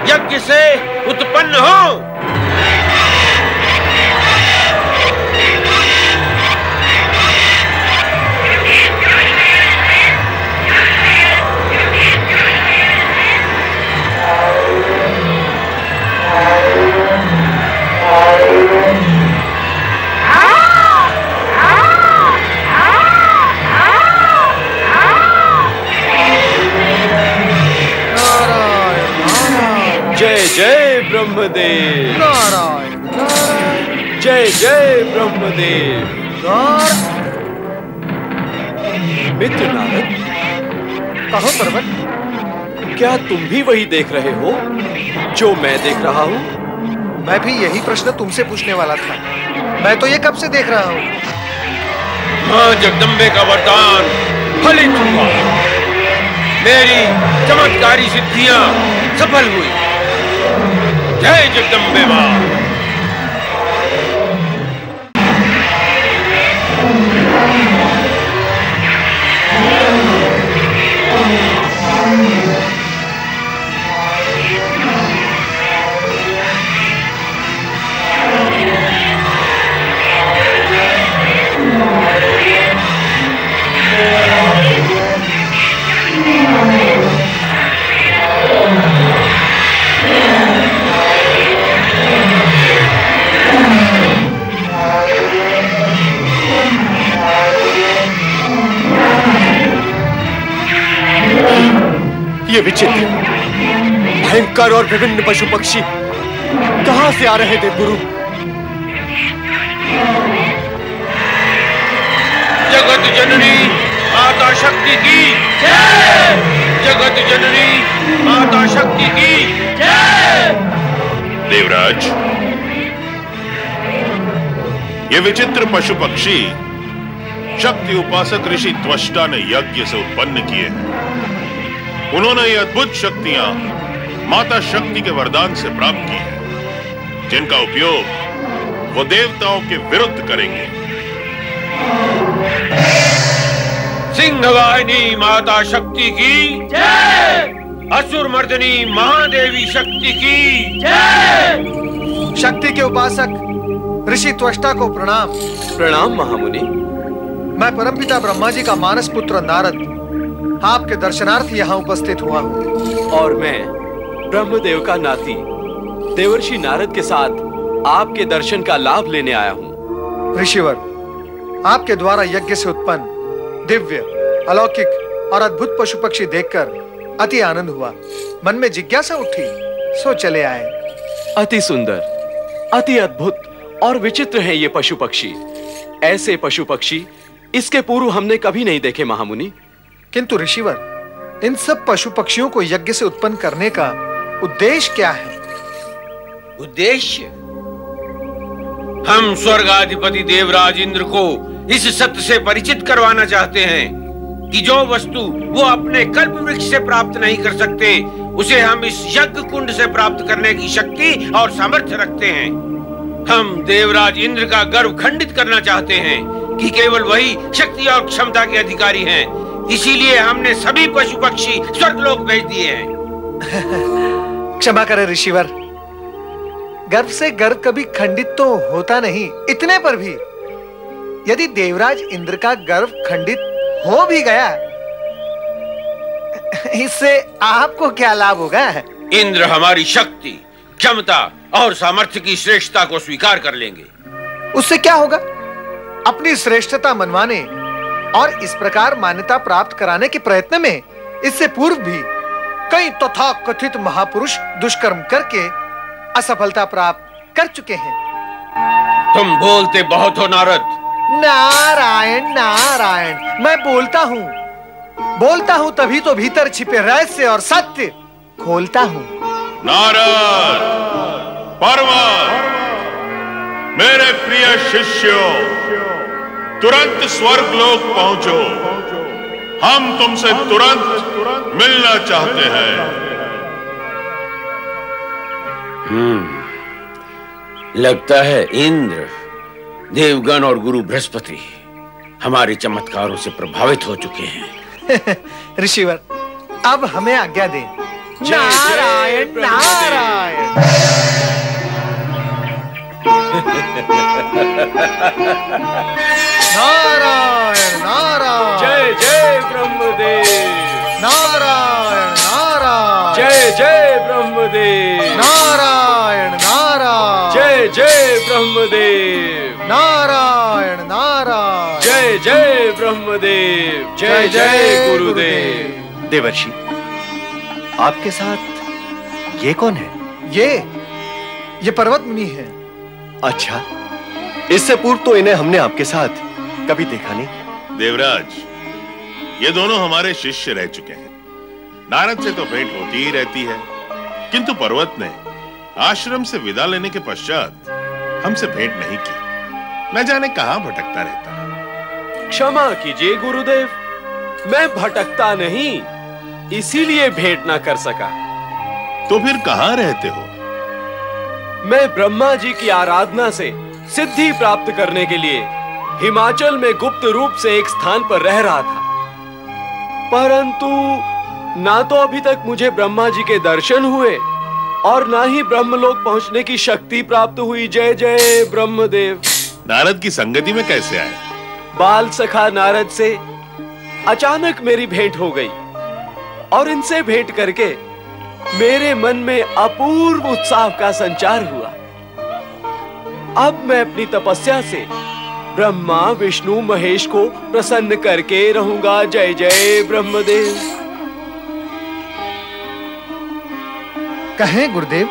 यज्ञ से उत्पन्न हो। जय जय ब्रह्मदेव। नारायण नारायण। जय जय ब्रह्मदेव। मित्र नारद, कहो पर्वत, क्या तुम भी वही देख रहे हो जो मैं देख रहा हूँ? मैं भी यही प्रश्न तुमसे पूछने वाला था। मैं तो ये कब से देख रहा हूँ। मां जगदम्बे का वरदान फलित हुआ। मेरी चमत्कारी सिद्धियां सफल हुई। जय जगदम्बे मां। ये विचित्र, भयंकर और विभिन्न पशु पक्षी कहां से आ रहे देवगुरु? जगत जननी माता शक्ति की जय। जगत जननी माता शक्ति की जय। देवराज, ये विचित्र पशु पक्षी शक्ति उपासक ऋषि त्वष्टा ने यज्ञ से उत्पन्न किए हैं। उन्होंने ये अद्भुत शक्तियां माता शक्ति के वरदान से प्राप्त की हैं, जिनका उपयोग वो देवताओं के विरुद्ध करेंगे। सिंहवाहिनी माता शक्ति की जय। असुर मर्दनी महादेवी शक्ति की जय। शक्ति के उपासक ऋषि त्वष्टा को प्रणाम। प्रणाम महामुनि। मैं परमपिता ब्रह्मा जी का मानस पुत्र नारद आपके दर्शनार्थ यहाँ उपस्थित हुआ हूँ। और मैं ब्रह्मदेव का नाती देवर्षि नारद के साथ आपके दर्शन का लाभ लेने आया हूँ। ऋषिवर, आपके द्वारा यज्ञ से उत्पन्न दिव्य, अलौकिक और अद्भुत पशु पक्षी देखकर अति आनंद हुआ। मन में जिज्ञासा उठी, सो चले आए। अति सुंदर, अति अद्भुत और विचित्र हैं ये पशु पक्षी। ऐसे पशु पक्षी इसके पूर्व हमने कभी नहीं देखे महामुनि। किंतु ऋषिवर, इन सब पशु पक्षियों को यज्ञ से उत्पन्न करने का उद्देश्य क्या है? उद्देश्य? हम स्वर्गाधिपति देवराज इंद्र को इस सत्य से परिचित करवाना चाहते हैं कि जो वस्तु वो अपने कल्प वृक्ष से प्राप्त नहीं कर सकते, उसे हम इस यज्ञ कुंड से प्राप्त करने की शक्ति और सामर्थ्य रखते हैं। हम देवराज इंद्र का गर्व खंडित करना चाहते हैं कि केवल वही शक्ति और क्षमता के अधिकारी हैं। इसीलिए हमने सभी पशु पक्षी स्वर्गलोक भेज दिए हैं। क्षमा करें ऋषिवर, गर्भ से गर्भ कभी खंडित तो होता नहीं। इतने पर भी यदि देवराज इंद्र का गर्भ खंडित हो भी गया, इससे आपको क्या लाभ होगा? इंद्र हमारी शक्ति, क्षमता और सामर्थ्य की श्रेष्ठता को स्वीकार कर लेंगे। उससे क्या होगा? अपनी श्रेष्ठता मनवाने और इस प्रकार मान्यता प्राप्त कराने के प्रयत्न में इससे पूर्व भी कई तथा कथित महापुरुष दुष्कर्म करके असफलता प्राप्त कर चुके हैं। तुम बोलते बहुत हो नारद। नारायण नारायण, मैं बोलता हूँ तभी तो भीतर छिपे रहस्य और सत्य खोलता हूँ। नारद, पर्वत, मेरे प्रिय शिष्यों, तुरंत स्वर्गलोक पहुंचो। हम तुमसे तुरंत मिलना चाहते हैं। लगता है इंद्र, देवगण और गुरु बृहस्पति हमारे चमत्कारों से प्रभावित हो चुके हैं। ऋषिवर, अब हमें आज्ञा दें। नारायण नारायण। नारायण नारायण। जय जय ब्रह्मदेव। नारायण नारायण। जय जय ब्रह्मदेव। नारायण नारायण। जय जय ब्रह्मदेव। नारायण नारायण। जय जय ब्रह्मदेव। जय जय गुरुदेव। देवर्षि, आपके साथ ये कौन है? ये पर्वत मुनि है। अच्छा, इससे पूर्व तो इन्हें हमने आपके साथ कभी देखा नहीं। देवराज, ये दोनों हमारे शिष्य रह चुके हैं। नारद से तो भेंट होती ही रहती है, किंतु पर्वत ने आश्रम से विदा लेने के पश्चात हमसे भेंट नहीं की। न जाने कहां भटकता रहता है। क्षमा कीजिए गुरुदेव, मैं भटकता नहीं, इसीलिए भेंट ना कर सका। तो फिर कहां रहते हो? मैं ब्रह्मा जी की आराधना से सिद्धि प्राप्त करने के लिए हिमाचल में गुप्त रूप से एक स्थान पर रह रहा था, परंतु ना तो अभी तक मुझे ब्रह्मा जी के दर्शन हुए और ना ही ब्रह्मलोक पहुंचने की शक्ति प्राप्त हुई। जय जय ब्रह्मदेव। नारद की संगति में कैसे आए? बाल सखा नारद से अचानक मेरी भेंट हो गई और इनसे भेंट करके मेरे मन में अपूर्व उत्साह का संचार हुआ। अब मैं अपनी तपस्या से ब्रह्मा विष्णु महेश को प्रसन्न करके रहूंगा। जय जय ब्रह्मदेव। कहें गुरुदेव,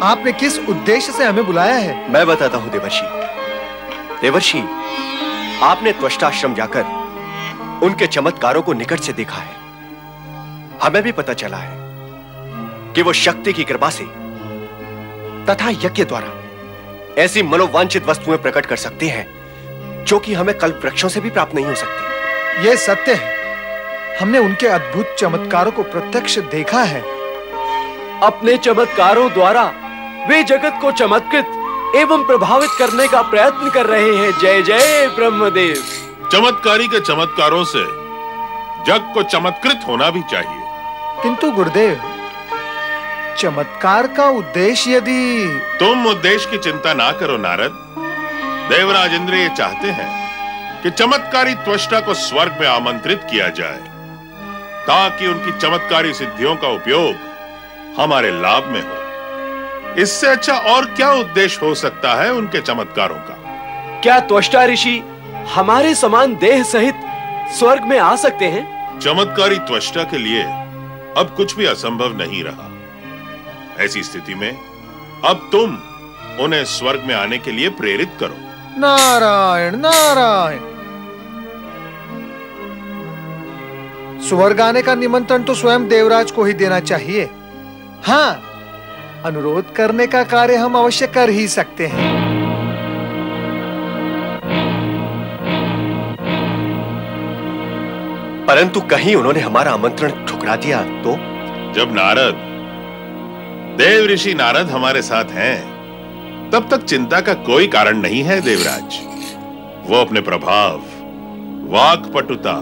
आपने किस उद्देश्य से हमें बुलाया है? मैं बताता हूं देवर्षि। देवर्षि, आपने त्वष्टाश्रम जाकर उनके चमत्कारों को निकट से देखा है। हमें भी पता चला है कि वो शक्ति की कृपा से तथा यज्ञ द्वारा ऐसी मनोवांछित वस्तुएं प्रकट कर सकते हैं जो कि हमें कल्प वृक्षों से भी प्राप्त नहीं हो सकती। यह सत्य है, हमने उनके अद्भुत चमत्कारों को प्रत्यक्ष देखा है। अपने चमत्कारों द्वारा वे जगत को चमत्कृत एवं प्रभावित करने का प्रयत्न कर रहे हैं। जय जय ब्रह्मदेव। चमत्कारी के चमत्कारों से जग को चमत्कृत होना भी चाहिए। किंतु गुरुदेव, चमत्कार का उद्देश्य यदि... तुम उद्देश्य की चिंता ना करो नारद। देवराज इंद्र ये चाहते हैं कि चमत्कारी त्वष्टा को स्वर्ग में आमंत्रित किया जाए ताकि उनकी चमत्कारी सिद्धियों का उपयोग हमारे लाभ में हो। इससे अच्छा और क्या उद्देश्य हो सकता है उनके चमत्कारों का? क्या त्वष्टा ऋषि हमारे समान देह सहित स्वर्ग में आ सकते हैं? चमत्कारी त्वष्टा के लिए अब कुछ भी असंभव नहीं रहा। ऐसी स्थिति में अब तुम उन्हें स्वर्ग में आने के लिए प्रेरित करो। नारायण नारायण। स्वर्ग आने का निमंत्रण तो स्वयं देवराज को ही देना चाहिए। हाँ, अनुरोध करने का कार्य हम अवश्य कर ही सकते हैं। परंतु कहीं उन्होंने हमारा आमंत्रण ठुकरा दिया तो? जब नारद, देव ऋषि नारद हमारे साथ हैं, तब तक चिंता का कोई कारण नहीं है देवराज। वो अपने प्रभाव, वाक्पटुता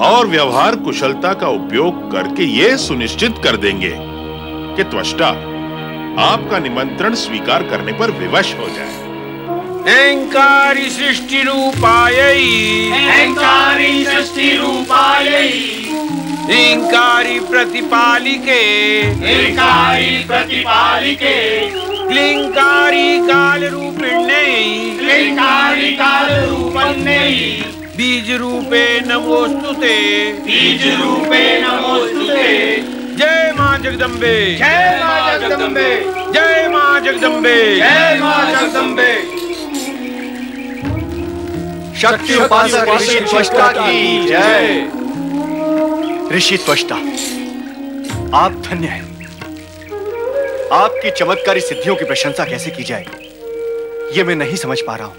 और व्यवहार कुशलता का उपयोग करके ये सुनिश्चित कर देंगे कि त्वष्टा आपका निमंत्रण स्वीकार करने पर विवश हो जाए। अहंकारी सृष्टि रूपायै, अहंकारी सृष्टि रूपायै, अहंकारी प्रतिपालिके, अहंकारी प्रतिपालिके, क्लिंकारी काल रूपिण्यै, क्लिंकारी काल रूपण्यै, बीज रूपे नमोस्तुते, बीज रूपे नमोस्तुते। जय मां जगदम्बे, जय मां जगदम्बे, जय मां जगदम्बे, जय मां जगदम्बे। शक्ति उपासक ऋषि त्वष्टा की जय। ऋषि त्वष्टा, आप धन्य हैं। आपकी चमत्कारी सिद्धियों की प्रशंसा कैसे की जाए, ये मैं नहीं समझ पा रहा हूं।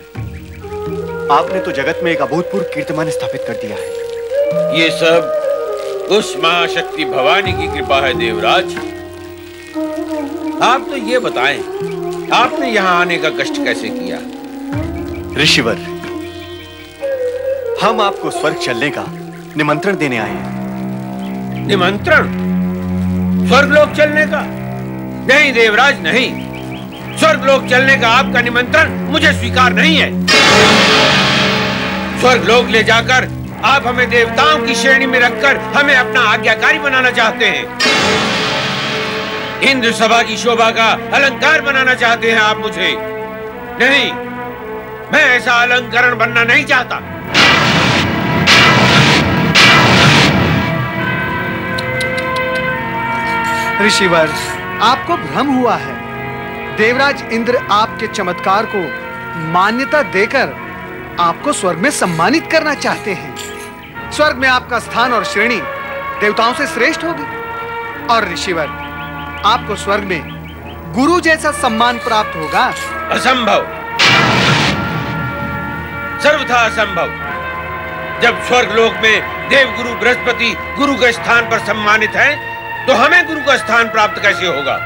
आपने तो जगत में एक अभूतपूर्व कीर्तिमान स्थापित कर दिया है। ये सब उस महाशक्ति भवानी की कृपा है देवराज। आप तो ये बताएं, आपने यहाँ आने का कष्ट कैसे किया? ऋषिवर, हम आपको स्वर्ग चलने का निमंत्रण देने आए हैं। निमंत्रण? स्वर्गलोक चलने का? नहीं देवराज, नहीं। स्वर्गलोक चलने का आपका निमंत्रण मुझे स्वीकार नहीं है। स्वर्गलोक ले जाकर आप हमें देवताओं की श्रेणी में रखकर हमें अपना आज्ञाकारी बनाना चाहते हैं। इंद्र सभा की शोभा का अलंकार बनाना चाहते हैं आप मुझे। नहीं, मैं ऐसा अलंकरण बनना नहीं चाहता। ऋषिवर, आपको भ्रम हुआ है। देवराज इंद्र आपके चमत्कार को मान्यता देकर आपको स्वर्ग में सम्मानित करना चाहते हैं। स्वर्ग में आपका स्थान और श्रेणी देवताओं से श्रेष्ठ होगी। और ऋषिवर, आपको स्वर्ग में गुरु जैसा सम्मान प्राप्त होगा। असंभव, सर्वथा असंभव। जब स्वर्ग लोक में देवगुरु बृहस्पति गुरु के स्थान पर सम्मानित है, तो हमें गुरु का स्थान प्राप्त कैसे होगा?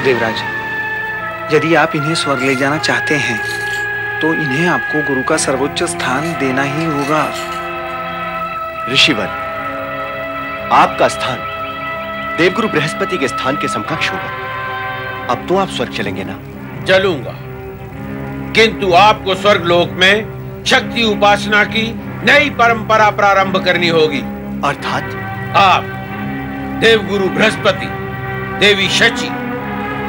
देवराज, यदि आप इन्हें स्वर्ग ले जाना चाहते हैं, तो इन्हें आपको गुरु का सर्वोच्च स्थान देना ही होगा। ऋषिवर, आपका स्थान देवगुरु बृहस्पति के स्थान के समकक्ष होगा। अब तो आप स्वर्ग चलेंगे ना? चलूंगा, किंतु आपको स्वर्ग लोक में शक्ति उपासना की नई परंपरा प्रारंभ करनी होगी। अर्थात? आप, देवगुरु बृहस्पति, देवी शची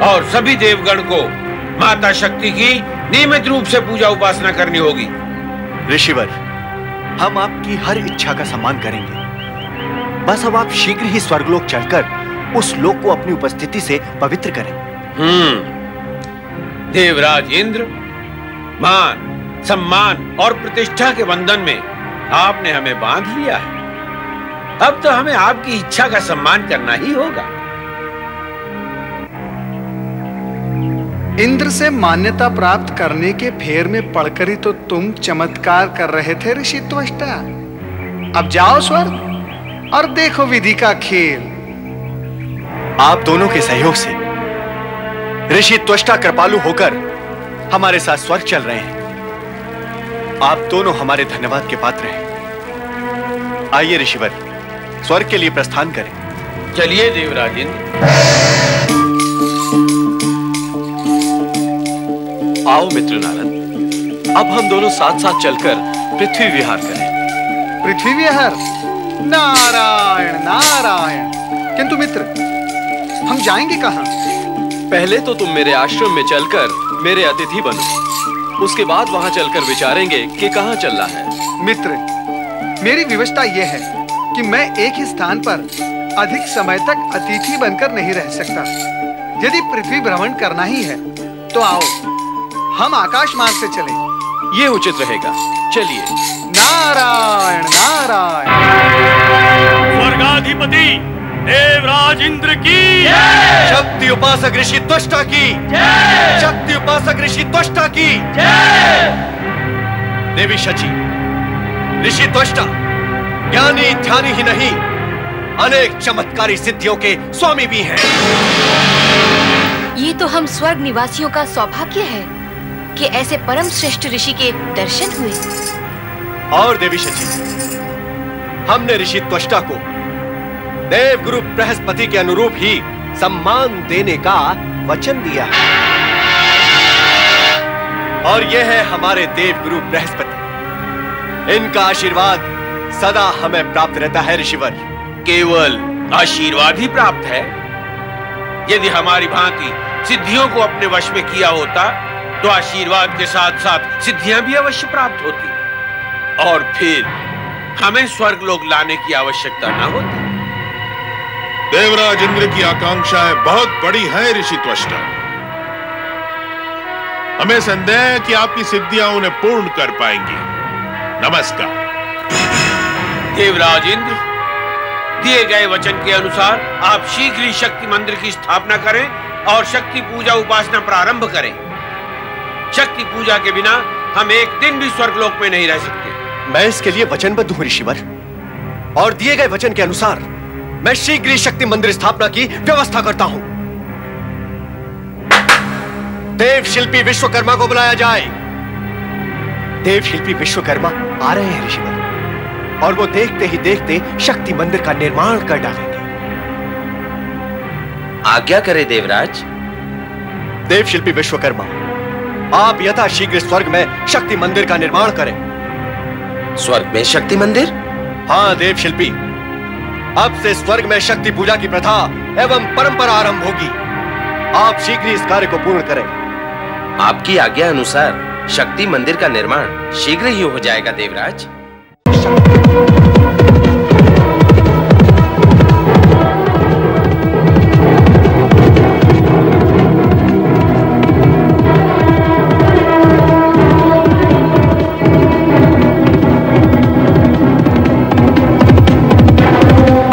और सभी देवगण को माता शक्ति की नियमित रूप से पूजा उपासना करनी होगी। ऋषिवर, हम आपकी हर इच्छा का सम्मान करेंगे। बस अब आप शीघ्र ही स्वर्गलोक चलकर उस लोक को अपनी उपस्थिति से पवित्र करें। देवराज इंद्र, मान, सम्मान और प्रतिष्ठा के बंधन में आपने हमें बांध लिया है। अब तो हमें आपकी इच्छा का सम्मान करना ही होगा। इंद्र से मान्यता प्राप्त करने के फेर में पड़कर ही तो तुम चमत्कार कर रहे थे ऋषि त्वष्टा। अब जाओ स्वर्ग और देखो विधि का खेल। आप दोनों के सहयोग से ऋषि त्वष्टा कृपालु होकर हमारे साथ स्वर्ग चल रहे हैं। आप दोनों हमारे धन्यवाद के पात्र हैं। आइए ऋषिवर, स्वर्ग के लिए प्रस्थान करें। चलिए देवराज इंद्र। आओ मित्र नारद, अब हम दोनों साथ साथ चलकर पृथ्वी विहार करें। पृथ्वी विहार? नारायण नारायण। किंतु मित्र, हम जाएंगे कहां? पहले तो तुम मेरे आश्रम में चलकर मेरे अतिथि बनो, उसके बाद वहां चलकर विचारेंगे कि कहां चलना है। मित्र, मेरी विवशता यह है कि मैं एक ही स्थान पर अधिक समय तक अतिथि बनकर नहीं रह सकता। यदि पृथ्वी भ्रमण करना ही है, तो आओ हम आकाश मार्ग से चलें। ये उचित रहेगा। चलिए। नारायण नारायण। स्वर्गाधिपति देवराज इंद्र की जय। शक्ति उपासक ऋषि त्वष्टा की जय। शक्ति उपासक ऋषि त्वष्टा की जय। देवी शची, ऋषि त्वष्टा ज्ञानी ध्यानी ही नहीं, अनेक चमत्कारी सिद्धियों के स्वामी भी हैं। ये तो हम स्वर्ग निवासियों का सौभाग्य है कि ऐसे परम श्रेष्ठ ऋषि के दर्शन हुए। और देवी शची, हमने ऋषि त्वष्टा को देवगुरु बृहस्पति के अनुरूप ही सम्मान देने का वचन दिया है। और यह है हमारे देवगुरु बृहस्पति। इनका आशीर्वाद सदा हमें प्राप्त रहता है ऋषिवर। केवल आशीर्वाद ही प्राप्त है? यदि हमारी भांति सिद्धियों को अपने वश में किया होता तो आशीर्वाद के साथ साथ सिद्धियां भी अवश्य प्राप्त होती और फिर हमें स्वर्गलोक लाने की आवश्यकता न होती। देवराज इंद्र की आकांक्षाएं बहुत बड़ी हैं ऋषि त्वष्टा। हमें संदेह है कि आपकी सिद्धियां उन्हें पूर्ण कर पाएंगी। नमस्कार। देवराज इंद्र, दिए गए वचन के अनुसार आप शीघ्र ही शक्ति मंदिर की स्थापना करें और शक्ति पूजा उपासना प्रारंभ करें। शक्ति पूजा के बिना हम एक दिन भी स्वर्गलोक में नहीं रह सकते। मैं इसके लिए वचनबद्ध हूं ऋषिवर, और दिए गए वचन के अनुसार मैं शीघ्र ही शक्ति मंदिर स्थापना की व्यवस्था करता हूं। देव शिल्पी विश्वकर्मा को बुलाया जाए। देव शिल्पी विश्वकर्मा आ रहे हैं ऋषिवर, और वो देखते ही देखते शक्ति मंदिर का निर्माण कर डालेंगे। आज्ञा करे देवराज। देव शिल्पी विश्वकर्मा, आप यथाशीघ्र स्वर्ग में शक्ति मंदिर का निर्माण करें। स्वर्ग में शक्ति मंदिर? हाँ देव शिल्पी, अब से स्वर्ग में शक्ति पूजा की प्रथा एवं परंपरा आरंभ होगी। आप शीघ्र इस कार्य को पूर्ण करें। आपकी आज्ञा अनुसार शक्ति मंदिर का निर्माण शीघ्र ही हो जाएगा देवराज।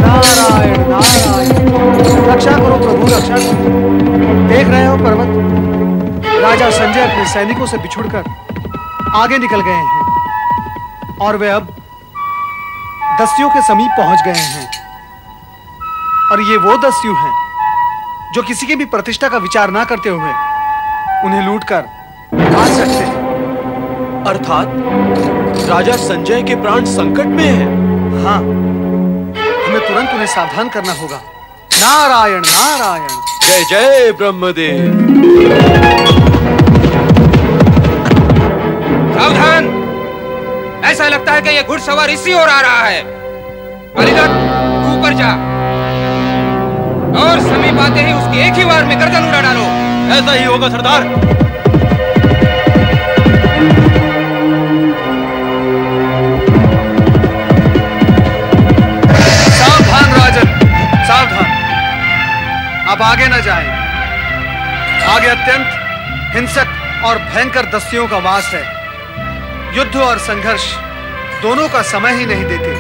नारायण नारायण, रक्षा करो प्रभु, रक्षा करो। देख रहे हो पर्वत, राजा संजय अपने सैनिकों से बिछुड़कर आगे निकल गए हैं और वे अब दस्युओं के समीप पहुंच गए हैं। और ये वो दस्यु हैं जो किसी की भी प्रतिष्ठा का विचार ना करते हुए उन्हें लूटकर भाग सकते हैं। अर्थात राजा संजय के प्राण संकट में हैं। हाँ, हमें तुरंत उन्हें सावधान करना होगा। नारायण नारायण। जय जय ब्रह्मदेव। सावधान! ऐसा लगता है कि यह घुड़सवार इसी ओर आ रहा है। बलिदत्त, ऊपर जा और समीप आते ही उसकी एक ही वार में गर्दन उड़ा डालो। ऐसा ही होगा सरदार। सावधान राजन, सावधान। अब आगे न जाएं। आगे अत्यंत हिंसक और भयंकर दस्युओं का वास है। युद्ध और संघर्ष दोनों का समय ही नहीं देते,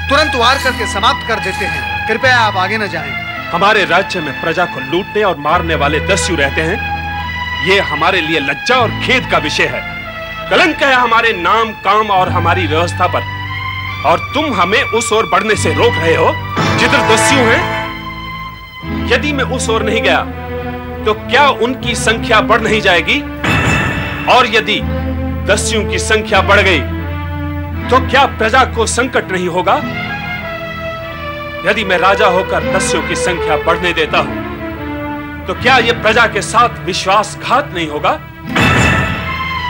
तुरंत वार करके समाप्त कर देते हैं। कृपया आप आगे न जाएं। हमारे राज्य में प्रजा को लूटने और मारने वाले दस्यु रहते हैं। ये हमारे लिए लज्जा और खेद का विषय है। कलंक है हमारे नाम, काम और हमारी व्यवस्था पर। और तुम हमें उस ओर बढ़ने से रोक रहे हो जिधर दस्यु हैं। यदि मैं उस ओर नहीं गया तो क्या उनकी संख्या बढ़ नहीं जाएगी? और यदि दस्युओं की संख्या बढ़ गई तो क्या प्रजा को संकट नहीं होगा? यदि मैं राजा होकर दस्युओं की संख्या बढ़ने देता हूं तो क्या यह प्रजा के साथ विश्वासघात नहीं होगा?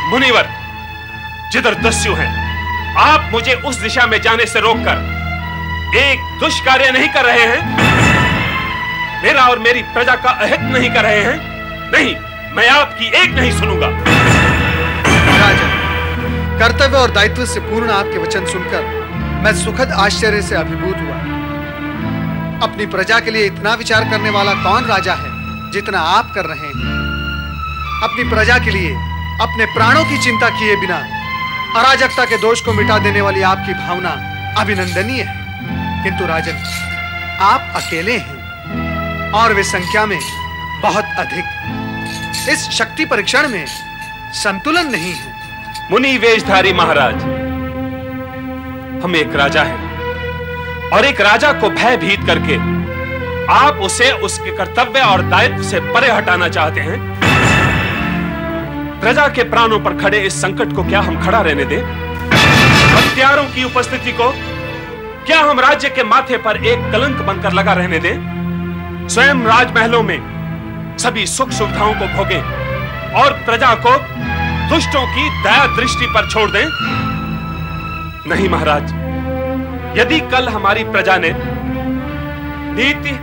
मुनिवर, जिधर दस्यु हैं, आप मुझे उस दिशा में जाने से रोककर एक दुष्कार्य नहीं कर रहे हैं? मेरा और मेरी प्रजा का अहित नहीं कर रहे हैं? नहीं, मैं आपकी एक नहीं सुनूंगा। राजन, कर्तव्य और दायित्व से पूर्ण आपके वचन सुनकर मैं सुखद आश्चर्य से अभिभूत हुआ। अपनी प्रजा के लिए इतना विचार करने वाला कौन राजा है जितना आप कर रहे हैं? अपनी प्रजा के लिए अपने प्राणों की चिंता किए बिना अराजकता के दोष को मिटा देने वाली आपकी भावना अभिनंदनीय है। किंतु राजन, आप अकेले हैं और वे संख्या में बहुत अधिक। इस शक्ति परीक्षण में संतुलन नहीं है। मुनि वेशधारी महाराज, हम एक राजा हैं और एक राजा को भयभीत करके आप उसे उसके कर्तव्य और दायित्व से परे हटाना चाहते हैं। प्रजा के प्राणों पर खड़े इस संकट को क्या हम खड़ा रहने दें? हत्यारों की उपस्थिति को क्या हम राज्य के माथे पर एक कलंक बनकर लगा रहने दें? स्वयं राजमहलों में सभी सुख सुविधाओं को भोगें और प्रजा को दुष्टों की दया दृष्टि पर छोड़ दें? नहीं महाराज, यदि कल हमारी प्रजा ने नीति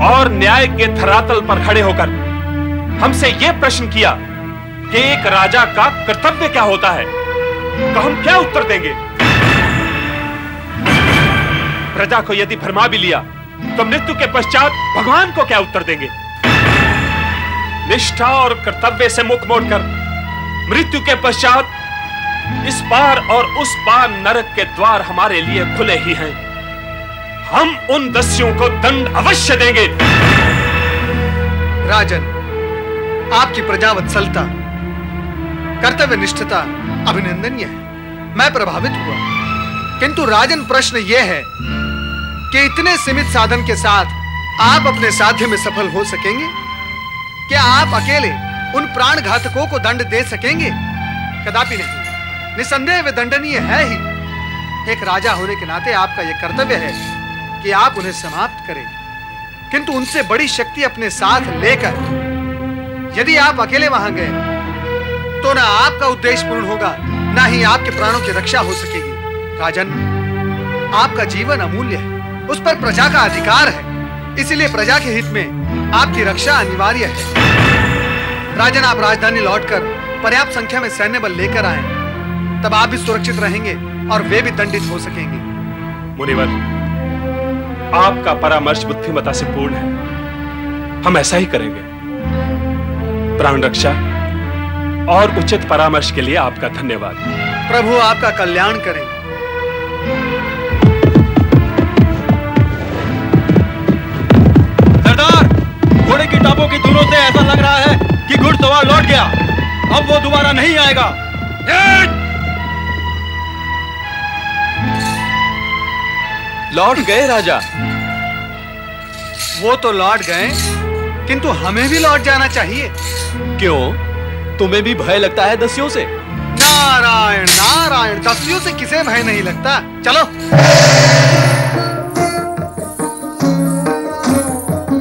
और न्याय के धरातल पर खड़े होकर हमसे यह प्रश्न किया कि एक राजा का कर्तव्य क्या होता है, तो हम क्या उत्तर देंगे? प्रजा को यदि भरमा भी लिया तो मृत्यु के पश्चात भगवान को क्या उत्तर देंगे? निष्ठा और कर्तव्य से मुख मोड़कर मृत्यु के पश्चात इस पार और उस पार नरक के द्वार हमारे लिए खुले ही हैं। हम उन दस्युओं को दंड अवश्य देंगे। राजन, आपकी प्रजावत्सलता, कर्तव्य निष्ठता अभिनंदनीय है। मैं प्रभावित हुआ, किंतु राजन प्रश्न यह है कि इतने सीमित साधन के साथ आप अपने साध्य में सफल हो सकेंगे? क्या आप अकेले उन प्राण घातकों को दंड दे सकेंगे? कदापि नहीं। निसंदेह वे दंडनीय है ही। एक राजा होने के नाते आपका यह कर्तव्य है कि आप उन्हें समाप्त करें, किंतु उनसे बड़ी शक्ति अपने साथ लेकर यदि आप अकेले वहां गए तो ना आपका उद्देश्य पूर्ण होगा, ना ही आपके प्राणों की रक्षा हो सकेगी। राजन, आपका जीवन अमूल्य है, उस पर प्रजा का अधिकार है, इसलिए प्रजा के हित में आपकी रक्षा अनिवार्य है। राजन, आप राजधानी लौटकर पर्याप्त संख्या में सैन्य बल लेकर आए, तब आप भी सुरक्षित रहेंगे और वे भी दंडित हो सकेंगे। मुनिवर, आपका परामर्श बुद्धिमता से पूर्ण है। हम ऐसा ही करेंगे। प्राण रक्षा और उचित परामर्श के लिए आपका धन्यवाद। प्रभु आपका कल्याण करें। सरदार, घोड़े की टापों की धुनों से ऐसा लग रहा है कि घुड़सवार लौट गया। अब वो दोबारा नहीं आएगा। लौट गए राजा? वो तो लौट गए, किंतु हमें भी लौट जाना चाहिए। क्यों? तुम्हें भी भय लगता है दस्युओं से? नारायण नारायण, दस्युओं से किसे भय नहीं लगता। चलो।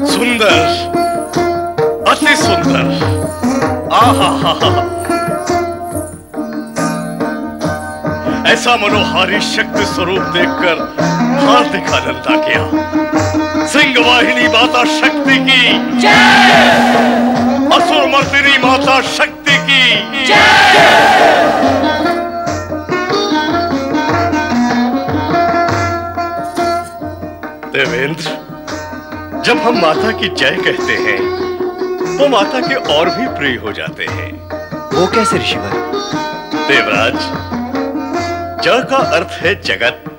सुंदर, अति सुंदर। आहा, ऐसा मनोहारी शक्ति स्वरूप देखकर हार्दिक आनंद आ गया। सिंहवाहिनी माता शक्ति की जय! असुर मर्दिनी माता शक्ति की जय! देवेंद्र, जब हम माता की जय कहते हैं तो माता के और भी प्रिय हो जाते हैं। वो कैसे ऋषिवर? देवराज, ज का अर्थ है जगत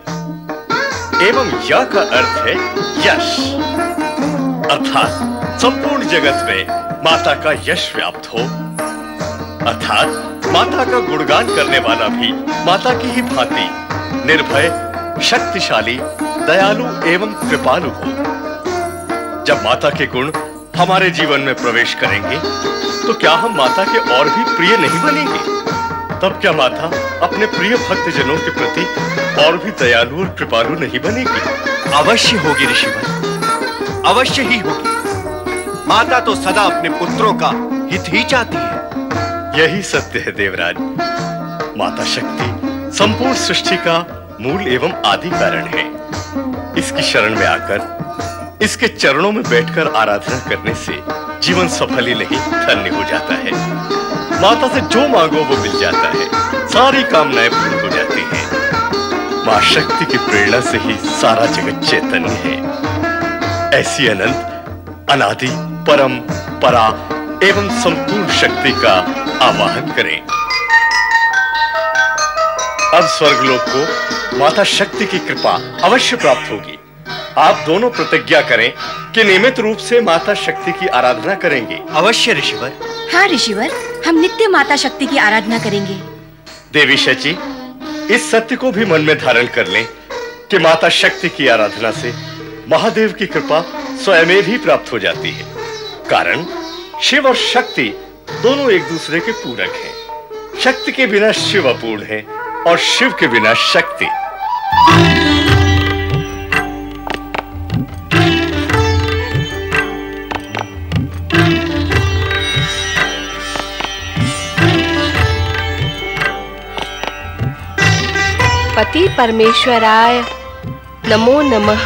एवं य का अर्थ है यश, अर्थात संपूर्ण जगत में माता का यश व्याप्त हो, अर्थात माता का गुणगान करने वाला भी माता की ही भांति निर्भय, शक्तिशाली, दयालु एवं कृपालु हो। जब माता के गुण हमारे जीवन में प्रवेश करेंगे तो क्या हम माता के और भी प्रिय नहीं बनेंगे? तब क्या माता अपने प्रिय भक्तजनों के प्रति और भी दयालु और कृपालु नहीं बनेगी? अवश्य होगी ऋषिवर, अवश्य ही होगी। माता तो सदा अपने पुत्रों का हित ही चाहती है। यही सत्य है देवराज। माता शक्ति संपूर्ण सृष्टि का मूल एवं आदि कारण है। इसकी शरण में आकर, इसके चरणों में बैठकर आराधना करने से जीवन सफल ही नहीं धन्य हो जाता है। माता से जो मांगो वो मिल जाता है, सारी कामनाएं पूर्ण हो जाती हैं। मां शक्ति की प्रेरणा से ही सारा जगत चैतन्य है। ऐसी अनंत, अनादि, परम, परा एवं संपूर्ण शक्ति का आवाहन करें। अब स्वर्गलोक को माता शक्ति की कृपा अवश्य प्राप्त होगी। आप दोनों प्रतिज्ञा करें कि नियमित रूप से माता शक्ति की आराधना करेंगे। अवश्य ऋषिवर। हाँ ऋषिवर, हम नित्य माता शक्ति की आराधना करेंगे। देवी शची, इस सत्य को भी मन में धारण कर लें कि माता शक्ति की आराधना से महादेव की कृपा स्वयं ही प्राप्त हो जाती है। कारण शिव और शक्ति दोनों एक दूसरे के पूरक हैं। शक्ति के बिना शिव अपूर्ण है और शिव के बिना शक्ति। पति परमेश्वराय नमो नमः।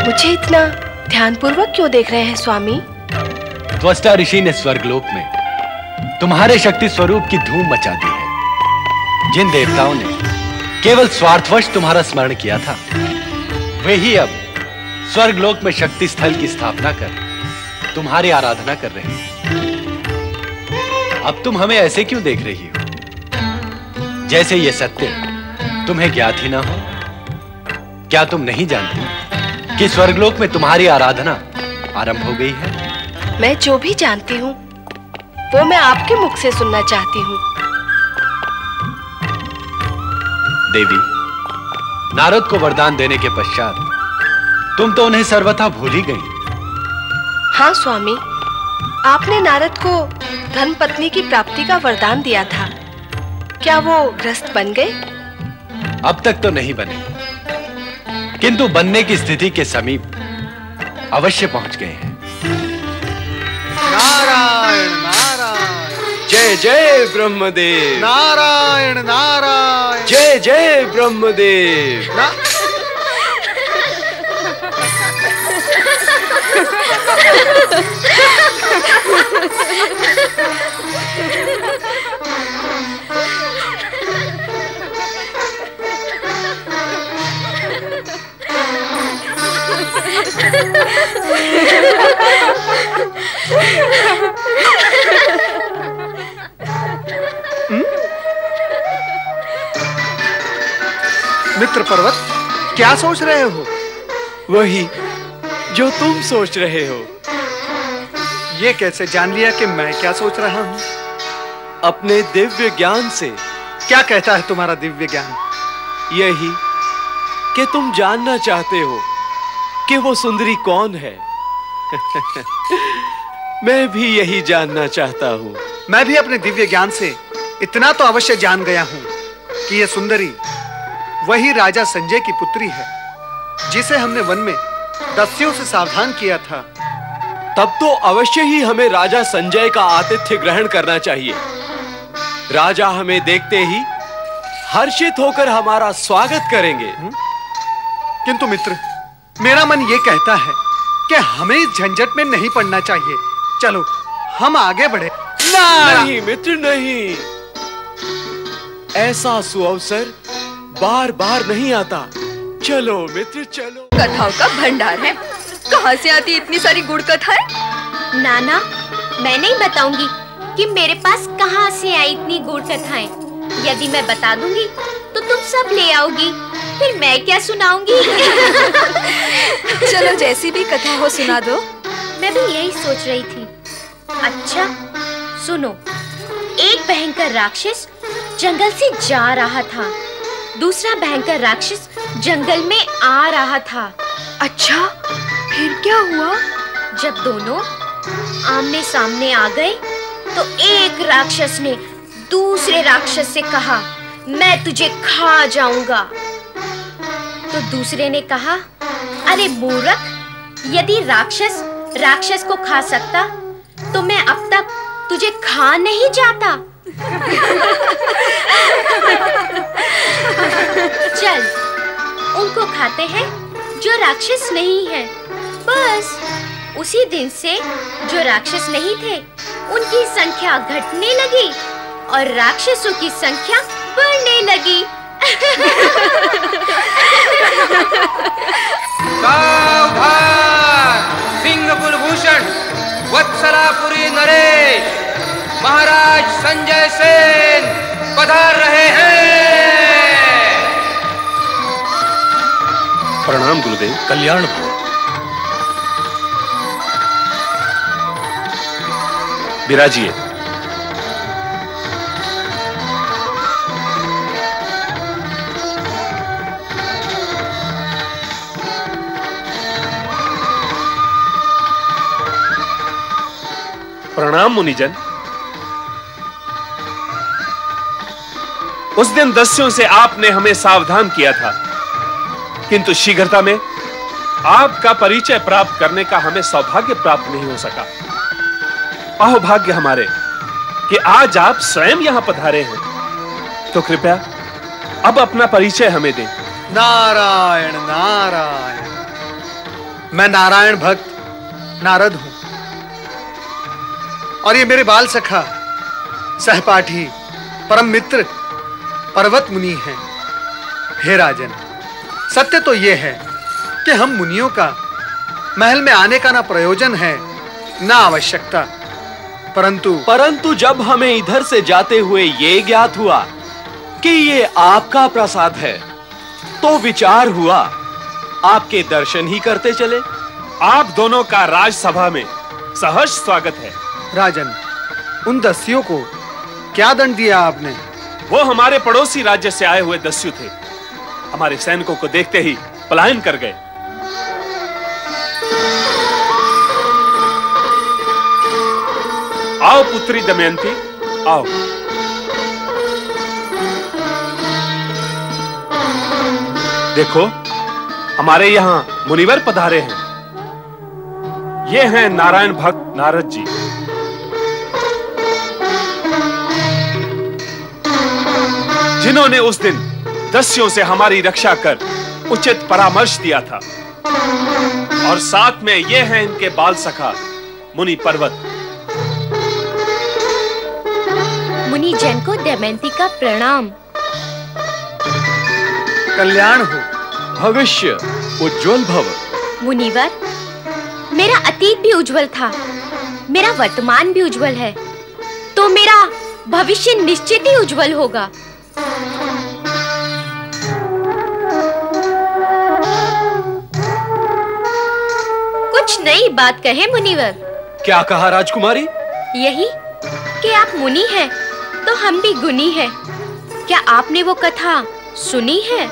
मुझे इतना ध्यानपूर्वक क्यों देख रहे हैं स्वामी? त्वष्टा ऋषि ने स्वर्गलोक में तुम्हारे शक्ति स्वरूप की धूम मचा दी है। जिन देवताओं ने केवल स्वार्थवश तुम्हारा स्मरण किया था, वे ही अब स्वर्गलोक में शक्ति स्थल की स्थापना कर तुम्हारी आराधना कर रहे हैं। अब तुम हमें ऐसे क्यों देख रही हो, जैसे ये सत्य तुम्हें ज्ञात ही ना हो? क्या तुम नहीं जानती कि स्वर्गलोक में तुम्हारी आराधना आरंभ हो गई है? मैं जो भी जानती हूँ वो मैं आपके मुख से सुनना चाहती हूँ। देवी, नारद को वरदान देने के पश्चात तुम तो उन्हें सर्वथा भूल ही गई। हाँ स्वामी, आपने नारद को धर्म पत्नी की प्राप्ति का वरदान दिया था। क्या वो ग्रस्त बन गए? अब तक तो नहीं बने, किंतु बनने की स्थिति के समीप अवश्य पहुंच गए हैं। नारायण नारायण। जय जय ब्रह्मदेव। नारायण नारायण। जय जय ब्रह्मदेव। मित्र पर्वत, क्या सोच रहे हो? वही जो तुम सोच रहे हो। ये कैसे जान लिया कि मैं क्या सोच रहा हूँ? अपने दिव्य ज्ञान से। क्या कहता है तुम्हारा दिव्य ज्ञान? यही कि तुम जानना चाहते हो कि वो सुंदरी कौन है। मैं भी यही जानना चाहता हूँ। मैं भी अपने दिव्य ज्ञान से इतना तो अवश्य जान गया हूँ कि यह सुंदरी वही राजा संजय की पुत्री है, जिसे हमने वन में दस्युओं से सावधान किया था। तब तो अवश्य ही हमें राजा संजय का आतिथ्य ग्रहण करना चाहिए। राजा हमें देखते ही हर्षित होकर हमारा स्वागत करेंगे। किंतु मित्र, मेरा मन ये कहता है कि हमें इस झंझट में नहीं पड़ना चाहिए। चलो हम आगे बढ़े। नहीं मित्र नहीं, ऐसा सुअवसर बार बार नहीं आता। चलो मित्र चलो। कथाओं का भंडार है। कहाँ से आती इतनी सारी गुड़ कथाएं? नाना, मैं नहीं बताऊंगी कि मेरे पास कहाँ से आई इतनी गुड़ कथाएं। यदि मैं बता दूंगी तो तुम सब ले आओगी, फिर मैं क्या सुनाऊंगी? चलो जैसी भी कथा हो सुना दो। मैं भी यही सोच रही थी। अच्छा सुनो, एक भयंकर राक्षस जंगल से जा रहा था, दूसरा भयंकर राक्षस जंगल में आ रहा था। अच्छा, फिर क्या हुआ? जब दोनों आमने सामने आ गए तो एक राक्षस ने दूसरे राक्षस से कहा, मैं तुझे खा जाऊंगा। तो दूसरे ने कहा, अरे मूर्ख, यदि राक्षस राक्षस को खा सकता तो मैं अब तक तुझे खा नहीं जाता। चल उनको खाते हैं जो राक्षस नहीं है। बस उसी दिन से जो राक्षस नहीं थे उनकी संख्या घटने लगी और राक्षसों की संख्या बढ़ने लगी। सावधान! सिंह कुलभूषण वत्सलापुरी नरेश महाराज संजय सेन पधार रहे हैं। प्रणाम गुरुदेव। कल्याण भव। विराजिए। प्रणाम मुनिजन। उस दिन दस्युओं से आपने हमें सावधान किया था, किंतु शीघ्रता में आपका परिचय प्राप्त करने का हमें सौभाग्य प्राप्त नहीं हो सका। अहोभाग्य हमारे कि आज आप स्वयं यहां पधारे हैं, तो कृपया अब अपना परिचय हमें दें। नारायण नारायण। मैं नारायण भक्त नारद हूं, और ये मेरे बाल सखा, सहपाठी, परम मित्र पर्वत मुनि हैं। हे राजन, सत्य तो यह है कि हम मुनियों का महल में आने का ना प्रयोजन है ना आवश्यकता, परंतु जब हमें इधर से जाते हुए ये ज्ञात हुआ कि ये आपका प्रसाद है, तो विचार हुआ आपके दर्शन ही करते चले। आप दोनों का राजसभा में सहर्ष स्वागत है। राजन, उन दस्युओं को क्या दंड दिया आपने? वो हमारे पड़ोसी राज्य से आए हुए दस्यु थे, हमारे सैनिकों को देखते ही पलायन कर गए। आओ पुत्री दमयंती, आओ। देखो, हमारे यहां मुनिवर पधारे हैं। ये हैं नारायण भक्त नारद जी। जिन्होंने उस दिन दस्युओं से हमारी रक्षा कर उचित परामर्श दिया था, और साथ में ये हैं इनके बाल सखा मुनि पर्वत। मुनि जन को दमयंती का प्रणाम। कल्याण हो। भविष्य उज्जवल भव। मुनिवर, मेरा अतीत भी उज्जवल था, मेरा वर्तमान भी उज्जवल है, तो मेरा भविष्य निश्चित ही उज्जवल होगा। कुछ नई बात कहे मुनिवर। क्या कहा राजकुमारी? यही कि आप मुनि हैं तो हम भी गुणी हैं। क्या आपने वो कथा सुनी है?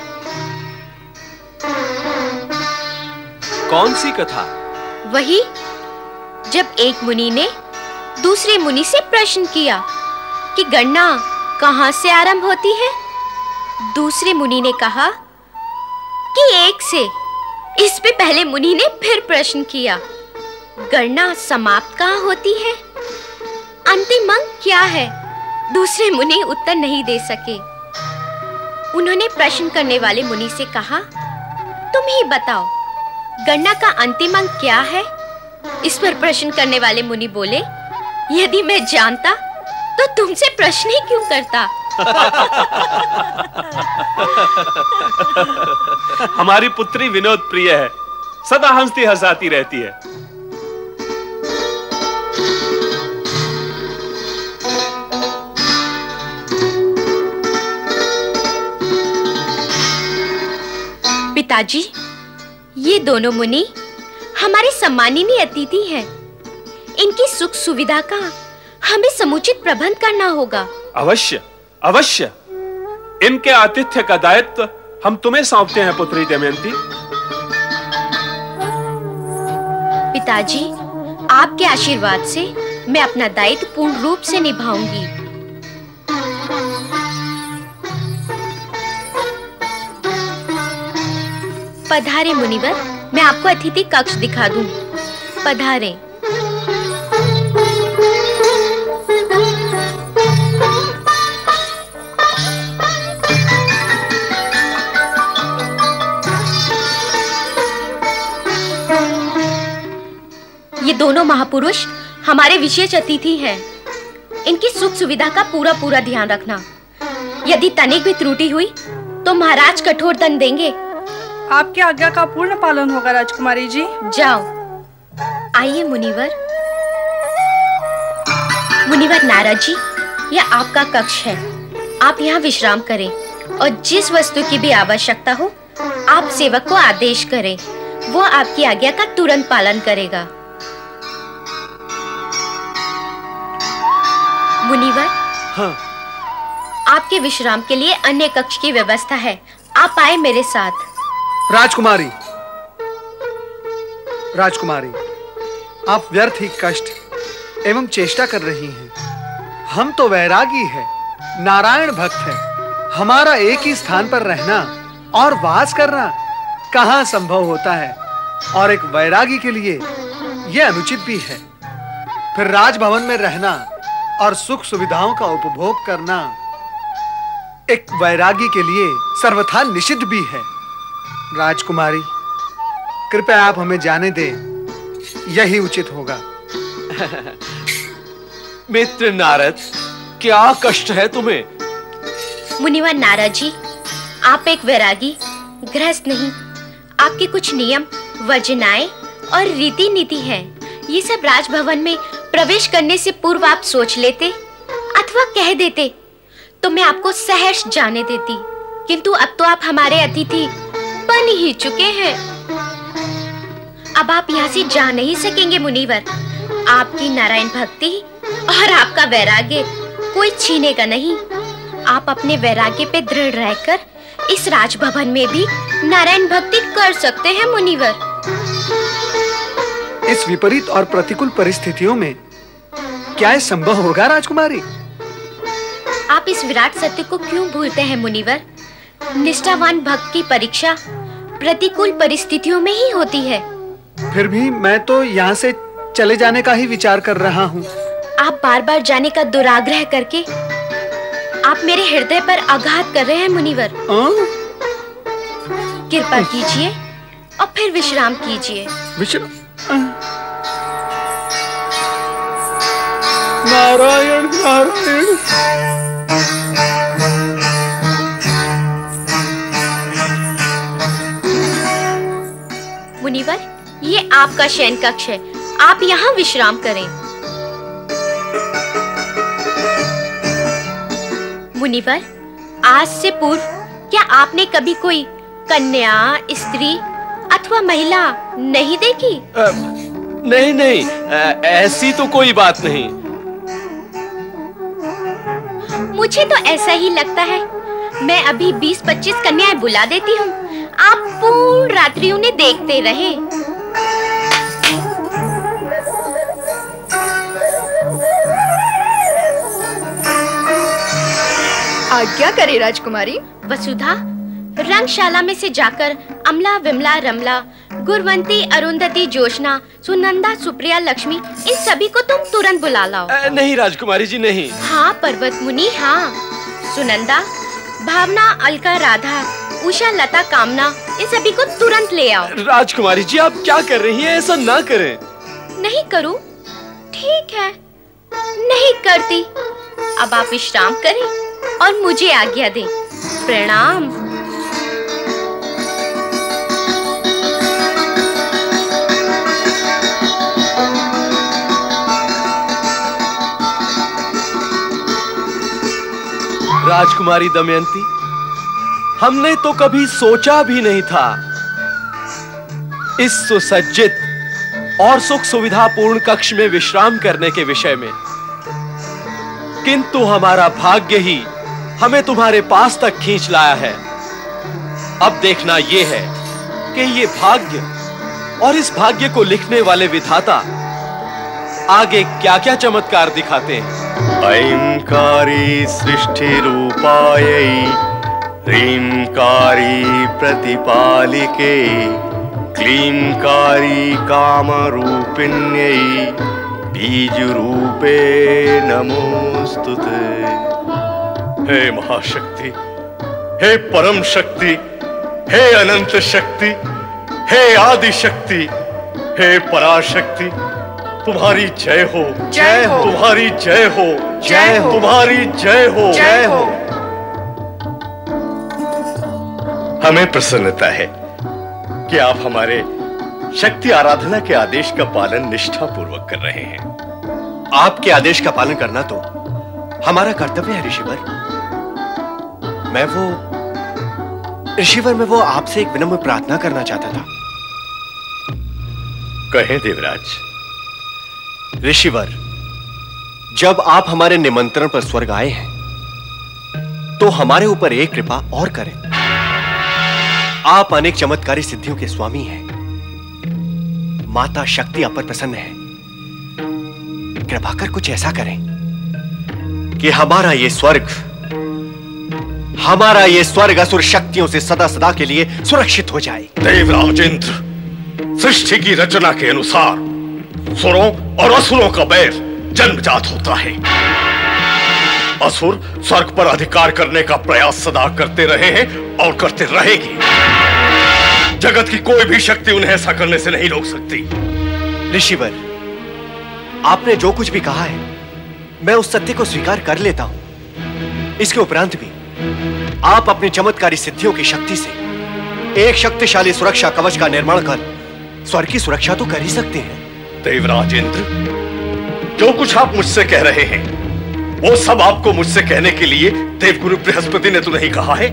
कौन सी कथा? वही जब एक मुनि ने दूसरे मुनि से प्रश्न किया कि गणना कहां से आरंभ होती है। दूसरे मुनि ने कहा कि एक से। इस पे पहले मुनि ने फिर प्रश्न किया, गणना समाप्त कहां होती है? अंतिम अंक क्या है? दूसरे मुनि उत्तर नहीं दे सके। उन्होंने प्रश्न करने वाले मुनि से कहा, तुम ही बताओ, गणना का अंतिम अंक क्या है? इस पर प्रश्न करने वाले मुनि बोले, यदि मैं जानता तो तुमसे प्रश्न ही क्यों करता। हमारी पुत्री विनोद प्रिय है, सदा हंसती हंसाती रहती है। पिताजी, ये दोनों मुनि हमारे सम्माननीय अतिथि हैं। इनकी सुख सुविधा का हमें समुचित प्रबंध करना होगा। अवश्य अवश्य, इनके आतिथ्य का दायित्व हम तुम्हें सौंपते हैं पुत्री दमयंती। पिताजी, आपके आशीर्वाद से मैं अपना दायित्व पूर्ण रूप से निभाऊंगी। पधारे मुनिवर, मैं आपको अतिथि कक्ष दिखा दूं। पधारे। ये दोनों महापुरुष हमारे विशेष अतिथि हैं। इनकी सुख सुविधा का पूरा पूरा ध्यान रखना। यदि तनिक भी त्रुटि हुई तो महाराज कठोर दंड देंगे। आपकी आज्ञा का पूर्ण पालन होगा राजकुमारी जी। जाओ। आइए मुनिवर। मुनिवर नारद जी, यह आपका कक्ष है। आप यहाँ विश्राम करें और जिस वस्तु की भी आवश्यकता हो आप सेवक को आदेश करें, वो आपकी आज्ञा का तुरंत पालन करेगा। मुनिवर, हाँ। आपके विश्राम के लिए अन्य कक्ष की व्यवस्था है, आप आए मेरे साथ। राजकुमारी, राजकुमारी, आप व्यर्थ ही कष्ट एवं चेष्टा कर रही हैं। हम तो वैरागी हैं, नारायण भक्त हैं। हमारा एक ही स्थान पर रहना और वास करना कहाँ संभव होता है, और एक वैरागी के लिए यह अनुचित भी है। फिर राजभवन में रहना और सुख सुविधाओं का उपभोग करना एक वैरागी के लिए सर्वथा निषिद्ध भी है। राजकुमारी, कृपया आप हमें जाने दें, यही उचित होगा। मित्र नारद, क्या कष्ट है तुम्हें? मुनिवर नारद जी, आप एक वैरागी, गृहस्थ नहीं। आपके कुछ नियम, वर्जनाएं और रीति नीति हैं। ये सब राजभवन में प्रवेश करने से पूर्व आप सोच लेते अथवा कह देते तो मैं आपको सहर्ष जाने देती, किंतु अब तो आप हमारे अतिथि बन ही चुके हैं। अब आप यहाँ से जा नहीं सकेंगे मुनिवर। आपकी नारायण भक्ति और आपका वैराग्य कोई छीनेगा नहीं। आप अपने वैराग्य पे दृढ़ रहकर इस राजभवन में भी नारायण भक्ति कर सकते हैं मुनिवर। इस विपरीत और प्रतिकूल परिस्थितियों में क्या यह संभव होगा राजकुमारी? आप इस विराट सत्य को क्यों भूलते हैं मुनिवर? निष्ठावान भक्त की परीक्षा प्रतिकूल परिस्थितियों में ही होती है। फिर भी मैं तो यहाँ से चले जाने का ही विचार कर रहा हूँ। आप बार बार जाने का दुराग्रह करके आप मेरे हृदय पर आघात कर रहे हैं मुनिवर। कृपा कीजिए और फिर विश्राम कीजिए। नारायण नारायण। मुनिवर, ये आपका शयन कक्ष है, आप यहाँ विश्राम करें। मुनिवर, आज से पूर्व क्या आपने कभी कोई कन्या, स्त्री अथवा महिला नहीं देखी? नहीं नहीं, ऐसी तो कोई बात नहीं। मुझे तो ऐसा ही लगता है। मैं अभी 20-25 कन्याएं बुला देती हूँ, आप पूर्ण रात्रि उन्हें देखते रहे। आज्ञा करे राजकुमारी। वसुधा, रंगशाला में से जाकर अमला, विमला, रमला, गुरवंती, अरुंधति, जोशना, सुनंदा, सुप्रिया, लक्ष्मी, इन सभी को तुम तुरंत बुला लाओ। नहीं राजकुमारी जी, नहीं। हाँ पर्वत मुनि, हाँ। सुनंदा, भावना, अलका, राधा, उषा, लता, कामना, इन सभी को तुरंत ले आओ। राजकुमारी जी, आप क्या कर रही हैं? ऐसा ना करें। नहीं करूं? ठीक है, नहीं करती। अब आप विश्राम करें और मुझे आज्ञा दें। प्रणाम। राजकुमारी दमयंती, हमने तो कभी सोचा भी नहीं था इस सुसज्जित और सुख सुविधापूर्ण कक्ष में विश्राम करने के विषय में, किंतु हमारा भाग्य ही हमें तुम्हारे पास तक खींच लाया है। अब देखना यह है कि ये भाग्य और इस भाग्य को लिखने वाले विधाता आगे क्या क्या चमत्कार दिखाते हैं। ऐंकारी सृष्टि रूपायै ह्रींकारी प्रतिपालिके क्लींकारी काम रूपिण्यै बीज रूपे नमोस्तुते। हे महाशक्ति, हे परम शक्ति, हे अनंत शक्ति, हे आदि शक्ति, हे पराशक्ति, तुम्हारी जय हो, जय हो, तुम्हारी जय हो, जय हो, तुम्हारी जय हो, जय हो। हमें प्रसन्नता है कि आप हमारे शक्ति आराधना के आदेश का पालन निष्ठापूर्वक कर रहे हैं। आपके आदेश का पालन करना तो हमारा कर्तव्य है ऋषिवर। मैं वो आपसे एक विनम्र प्रार्थना करना चाहता था। कहें देवराज। ऋषिवर, जब आप हमारे निमंत्रण पर स्वर्ग आए हैं तो हमारे ऊपर एक कृपा और करें। आप अनेक चमत्कारी सिद्धियों के स्वामी हैं। माता शक्ति आप पर प्रसन्न है। कृपा कर कुछ ऐसा करें कि हमारा ये स्वर्ग असुर शक्तियों से सदा सदा के लिए सुरक्षित हो जाए। देवराज इंद्र, सृष्टि की रचना के अनुसार सुरों और असुरों का बैर जन्मजात होता है। असुर स्वर्ग पर अधिकार करने का प्रयास सदा करते रहे हैं और करते रहेंगे। जगत की कोई भी शक्ति उन्हें ऐसा करने से नहीं रोक सकती। ऋषिवर, आपने जो कुछ भी कहा है मैं उस सत्य को स्वीकार कर लेता हूं। इसके उपरांत भी आप अपनी चमत्कारी सिद्धियों की शक्ति से एक शक्तिशाली सुरक्षा कवच का निर्माण कर स्वर्ग की सुरक्षा तो कर ही सकते हैं। देवराज इंद्र, जो कुछ आप मुझसे कह रहे हैं वो सब आपको मुझसे कहने के लिए देवगुरु बृहस्पति ने तो नहीं कहा है।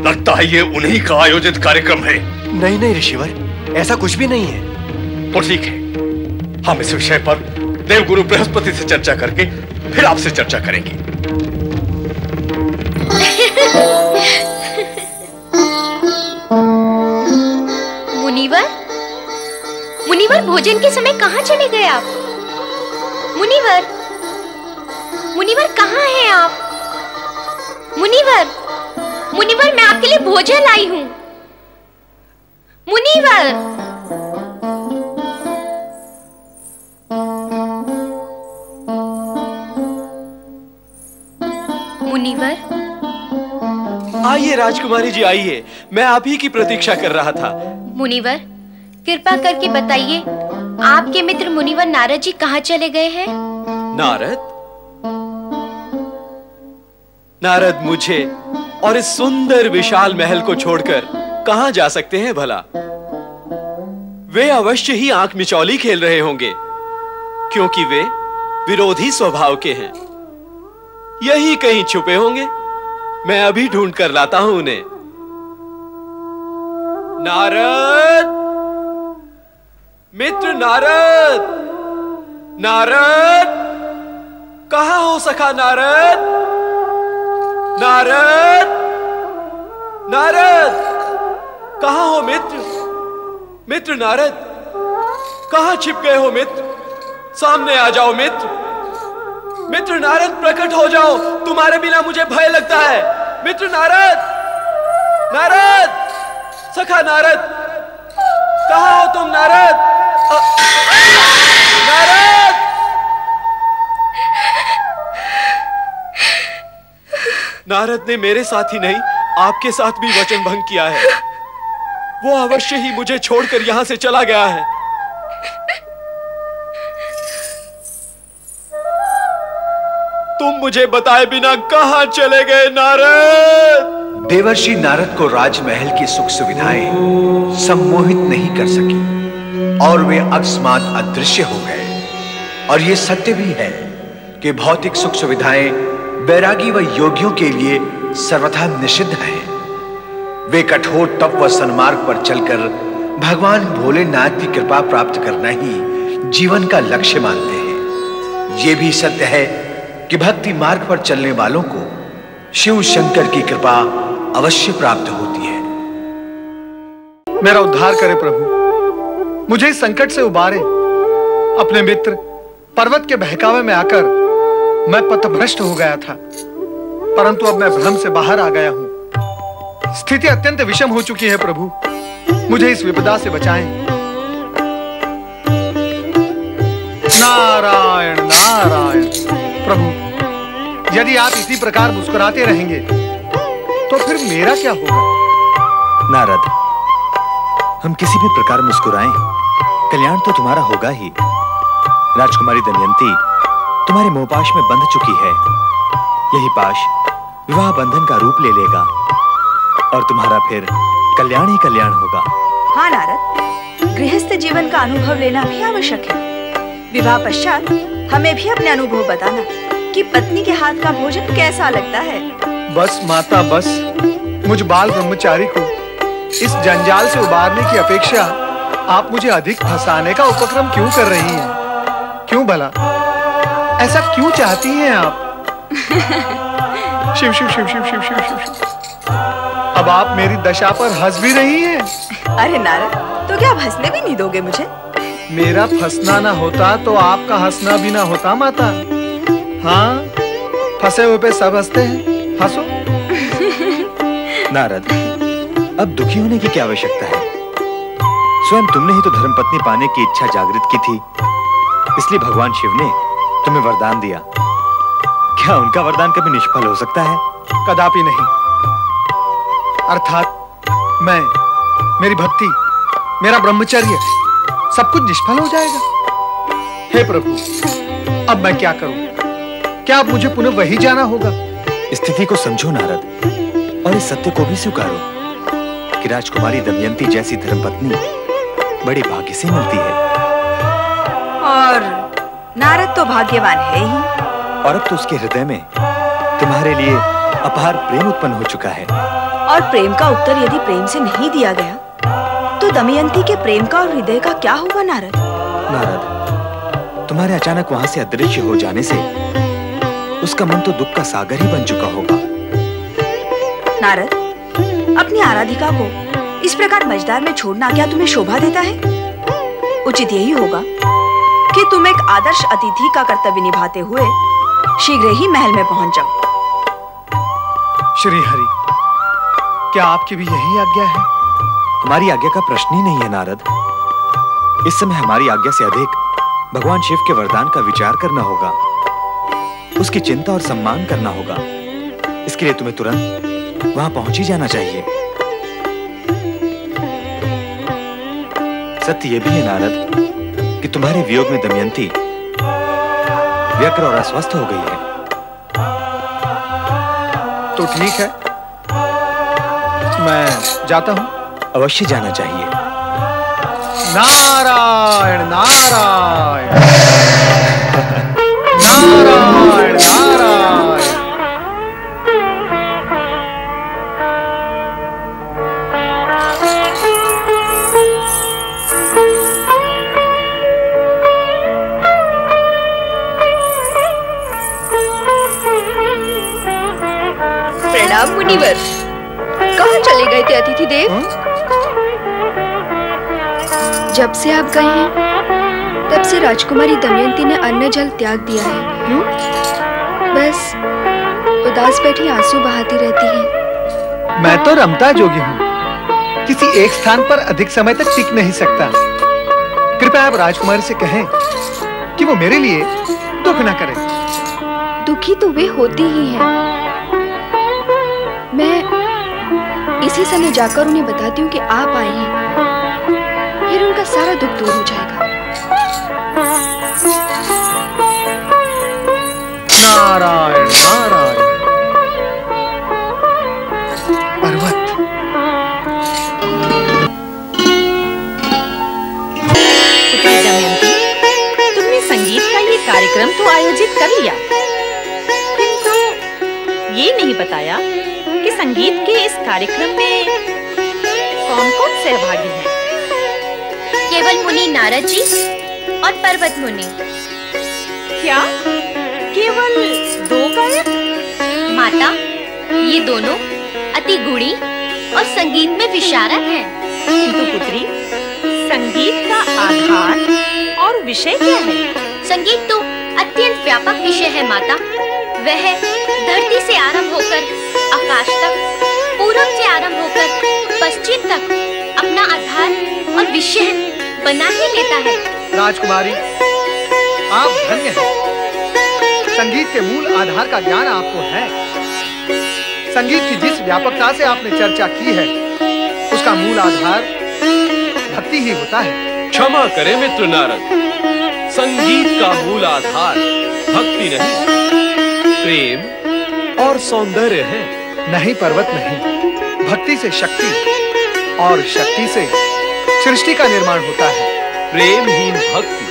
लगता है ये उन्हीं का आयोजित कार्यक्रम है। नहीं नहीं ऋषिवर, ऐसा कुछ भी नहीं है। तो ठीक है, हम इस विषय पर देवगुरु बृहस्पति से चर्चा करके फिर आपसे चर्चा करेंगे। मुनिवर, मुनिवर, भोजन के समय कहाँ चले गए आप? मुनिवर, मुनिवर कहाँ हैं आप? मुनिवर, मुनिवर, मैं आपके लिए भोजन लाई हूँ। मुनिवर, मुनिवर, आइए राजकुमारी जी, आइए। मैं आप ही की प्रतीक्षा कर रहा था। मुनिवर, कृपा करके बताइए, आपके मित्र मुनिवर नारद जी कहाँ चले गए हैं? नारद? नारद मुझे और इस सुंदर विशाल महल को छोड़कर कहां जा सकते हैं भला? वे अवश्य ही आंख मिचौली खेल रहे होंगे, क्योंकि वे विरोधी स्वभाव के हैं। यही कहीं छुपे होंगे। मैं अभी ढूंढ कर लाता हूं उन्हें। नारद, मित्र नारद, नारद, कहां हो सखा नारद? नारद, नारद, कहां हो मित्र? मित्र नारद, कहां छिप गए हो मित्र? सामने आ जाओ मित्र। मित्र नारद, प्रकट हो जाओ, तुम्हारे बिना मुझे भय लगता है। मित्र नारद, नारद, सखा नारद, कहां हो तुम नारद? नारद! नारद ने मेरे साथ ही नहीं, आपके साथ भी वचन भंग किया है। वो अवश्य ही मुझे छोड़कर यहां से चला गया है। तुम मुझे बताए बिना कहां चले गए नारद? देवर्षि नारद को राजमहल की सुख सुविधाएं सम्मोहित नहीं कर सकी और वे अकस्मात अदृश्य हो गए। और यह सत्य भी है कि भौतिक सुख सुविधाएं वैरागी व योगियों के लिए सर्वथा निषिद्ध हैं। वे कठोर तप व सन्मार्ग पर चलकर भगवान भोलेनाथ की कृपा प्राप्त करना ही जीवन का लक्ष्य मानते हैं। यह भी सत्य है कि भक्ति मार्ग पर चलने वालों को शिव शंकर की कृपा अवश्य प्राप्त होती है। मेरा उद्धार करे प्रभु, मुझे इस संकट से उबारे। अपने मित्र पर्वत के बहकावे में आकर मैं पथभ्रष्ट हो गया था, परंतु अब मैं भ्रम से बाहर आ गया हूं। स्थिति अत्यंत विषम हो चुकी है प्रभु, मुझे इस विपदा से बचाएं। नारायण नारायण। प्रभु, यदि आप इसी प्रकार मुस्कुराते रहेंगे तो फिर मेरा क्या होगा? नारद, हम किसी भी प्रकार मुस्कुराएं, कल्याण तो तुम्हारा होगा ही। राजकुमारी दमयंती तुम्हारे मोहपाश में बंध चुकी है। यही पाश विवाह बंधन का रूप ले लेगा और तुम्हारा फिर कल्याण ही कल्याण होगा। हाँ नारद, गृहस्थ जीवन का अनुभव लेना भी आवश्यक है। विवाह पश्चात हमें भी अपने अनुभव बताना कि पत्नी के हाथ का भोजन कैसा लगता है। बस माता बस, मुझ बाल ब्रह्मचारी को इस जंजाल से उबारने की अपेक्षा आप मुझे अधिक फंसाने का उपक्रम क्यों कर रही हैं? क्यों भला? ऐसा क्यों चाहती हैं आप? शिव शिव शिव शिव शिव शिव शिव शिव। अब आप मेरी दशा पर हंस भी रही हैं। अरे नारद, तो क्या आप हंसने भी नहीं दोगे मुझे? मेरा फंसना ना होता तो आपका हंसना भी ना होता माता। हाँ, फंसे हुए पे सब हंसते हैं, हंसो। नारद, अब दुखी होने की क्या आवश्यकता है? स्वयं तुमने ही तो धर्मपत्नी पाने की इच्छा जागृत की थी, इसलिए भगवान शिव ने तुम्हें वरदान दिया। क्या उनका वरदान कभी निष्फल हो सकता है? कदापि नहीं। अर्थात मैं, मेरी भक्ति, मेरा ब्रह्मचर्य सब कुछ निष्फल हो जाएगा। हे प्रभु, अब मैं क्या करूं? क्या अब मुझे पुनः वही जाना होगा? स्थिति को समझो नारद, और इस सत्य को भी स्वीकारो कि राजकुमारी दमयंती जैसी धर्मपत्नी बड़ी भाग्य से मिलती है। और नारद तो भाग्यवान है ही। और अब तो उसके हृदय में तुम्हारे लिए अपार प्रेम उत्पन्न हो चुका है। और प्रेम का उत्तर यदि प्रेम से नहीं दिया गया तो दमयंती के प्रेम का और हृदय का क्या होगा नारद? नारद, तुम्हारे अचानक वहां से अदृश्य हो जाने से उसका मन तो दुख का सागर ही बन चुका होगा। नारद, अपनी आराधिका को इस प्रकार मझधार में छोड़ना क्या तुम्हें शोभा देता है? उचित यही होगा कि तुम एक आदर्श अतिथि का कर्तव्य निभाते हुए शीघ्र ही महल में पहुंच जाओ। श्री हरि, क्या आपकी भी यही आज्ञा है? हमारी आज्ञा का प्रश्न ही नहीं है नारद। इस समय हमारी आज्ञा से अधिक भगवान शिव के वरदान का विचार करना होगा, उसकी चिंता और सम्मान करना होगा। इसके लिए तुम्हें तुरंत वहां पहुंच ही जाना चाहिए। सत्य यह भी है नारद कि तुम्हारे वियोग में दमयंती व्यग्र और अस्वस्थ हो गई है। तो ठीक है, मैं जाता हूं। अवश्य जाना चाहिए। नारायण नारायण नारायण नारायण। प्रणाम मुनिवर। कहाँ चले गए थे अतिथि देव? जब से आप गए हैं तब से राजकुमारी दमयंती ने अन्न जल त्याग दिया है। बस उदास बैठी आंसू बहाती रहती है। मैं तो रमता जोगी हूँ, किसी एक स्थान पर अधिक समय तक टिक नहीं सकता। कृपया आप राजकुमारी से कहें कि वो मेरे लिए दुख न करे। दुखी तो वे होती ही हैं। मैं इसी समय जाकर उन्हें बताती हूँ कि आप आए हैं, फिर उनका सारा दुख दूर हो जाएगा। नारायण नारायण। पर्वत, दमयंती, तुमने संगीत का ये कार्यक्रम तो आयोजित कर लिया, किंतु ये नहीं बताया कि संगीत के इस कार्यक्रम में कौन-कौन सहभागी हैं? केवल मुनि नारद जी और पर्वत मुनि। क्या केवल 2 गायक? माता, ये दोनों अति गुणी और संगीत में विशारद हैं। किंतु पुत्री, संगीत का आधार और विषय क्या है? संगीत तो अत्यंत व्यापक विषय है माता। वह धरती से आरंभ होकर आकाश तक, पूरब से आरंभ होकर पश्चिम तक अपना आधार और विषय बना ही लेता है। राजकुमारी, आप धन्य हैं। संगीत के मूल आधार का ज्ञान आपको है। संगीत की जिस व्यापकता से आपने चर्चा की है, उसका मूल आधार भक्ति ही होता है। क्षमा करें मित्र नारद, संगीत का मूल आधार भक्ति नहीं, प्रेम और सौंदर्य है। नहीं पर्वत नहीं, भक्ति से शक्ति और शक्ति से सृष्टि का निर्माण होता है। प्रेमहीन भक्ति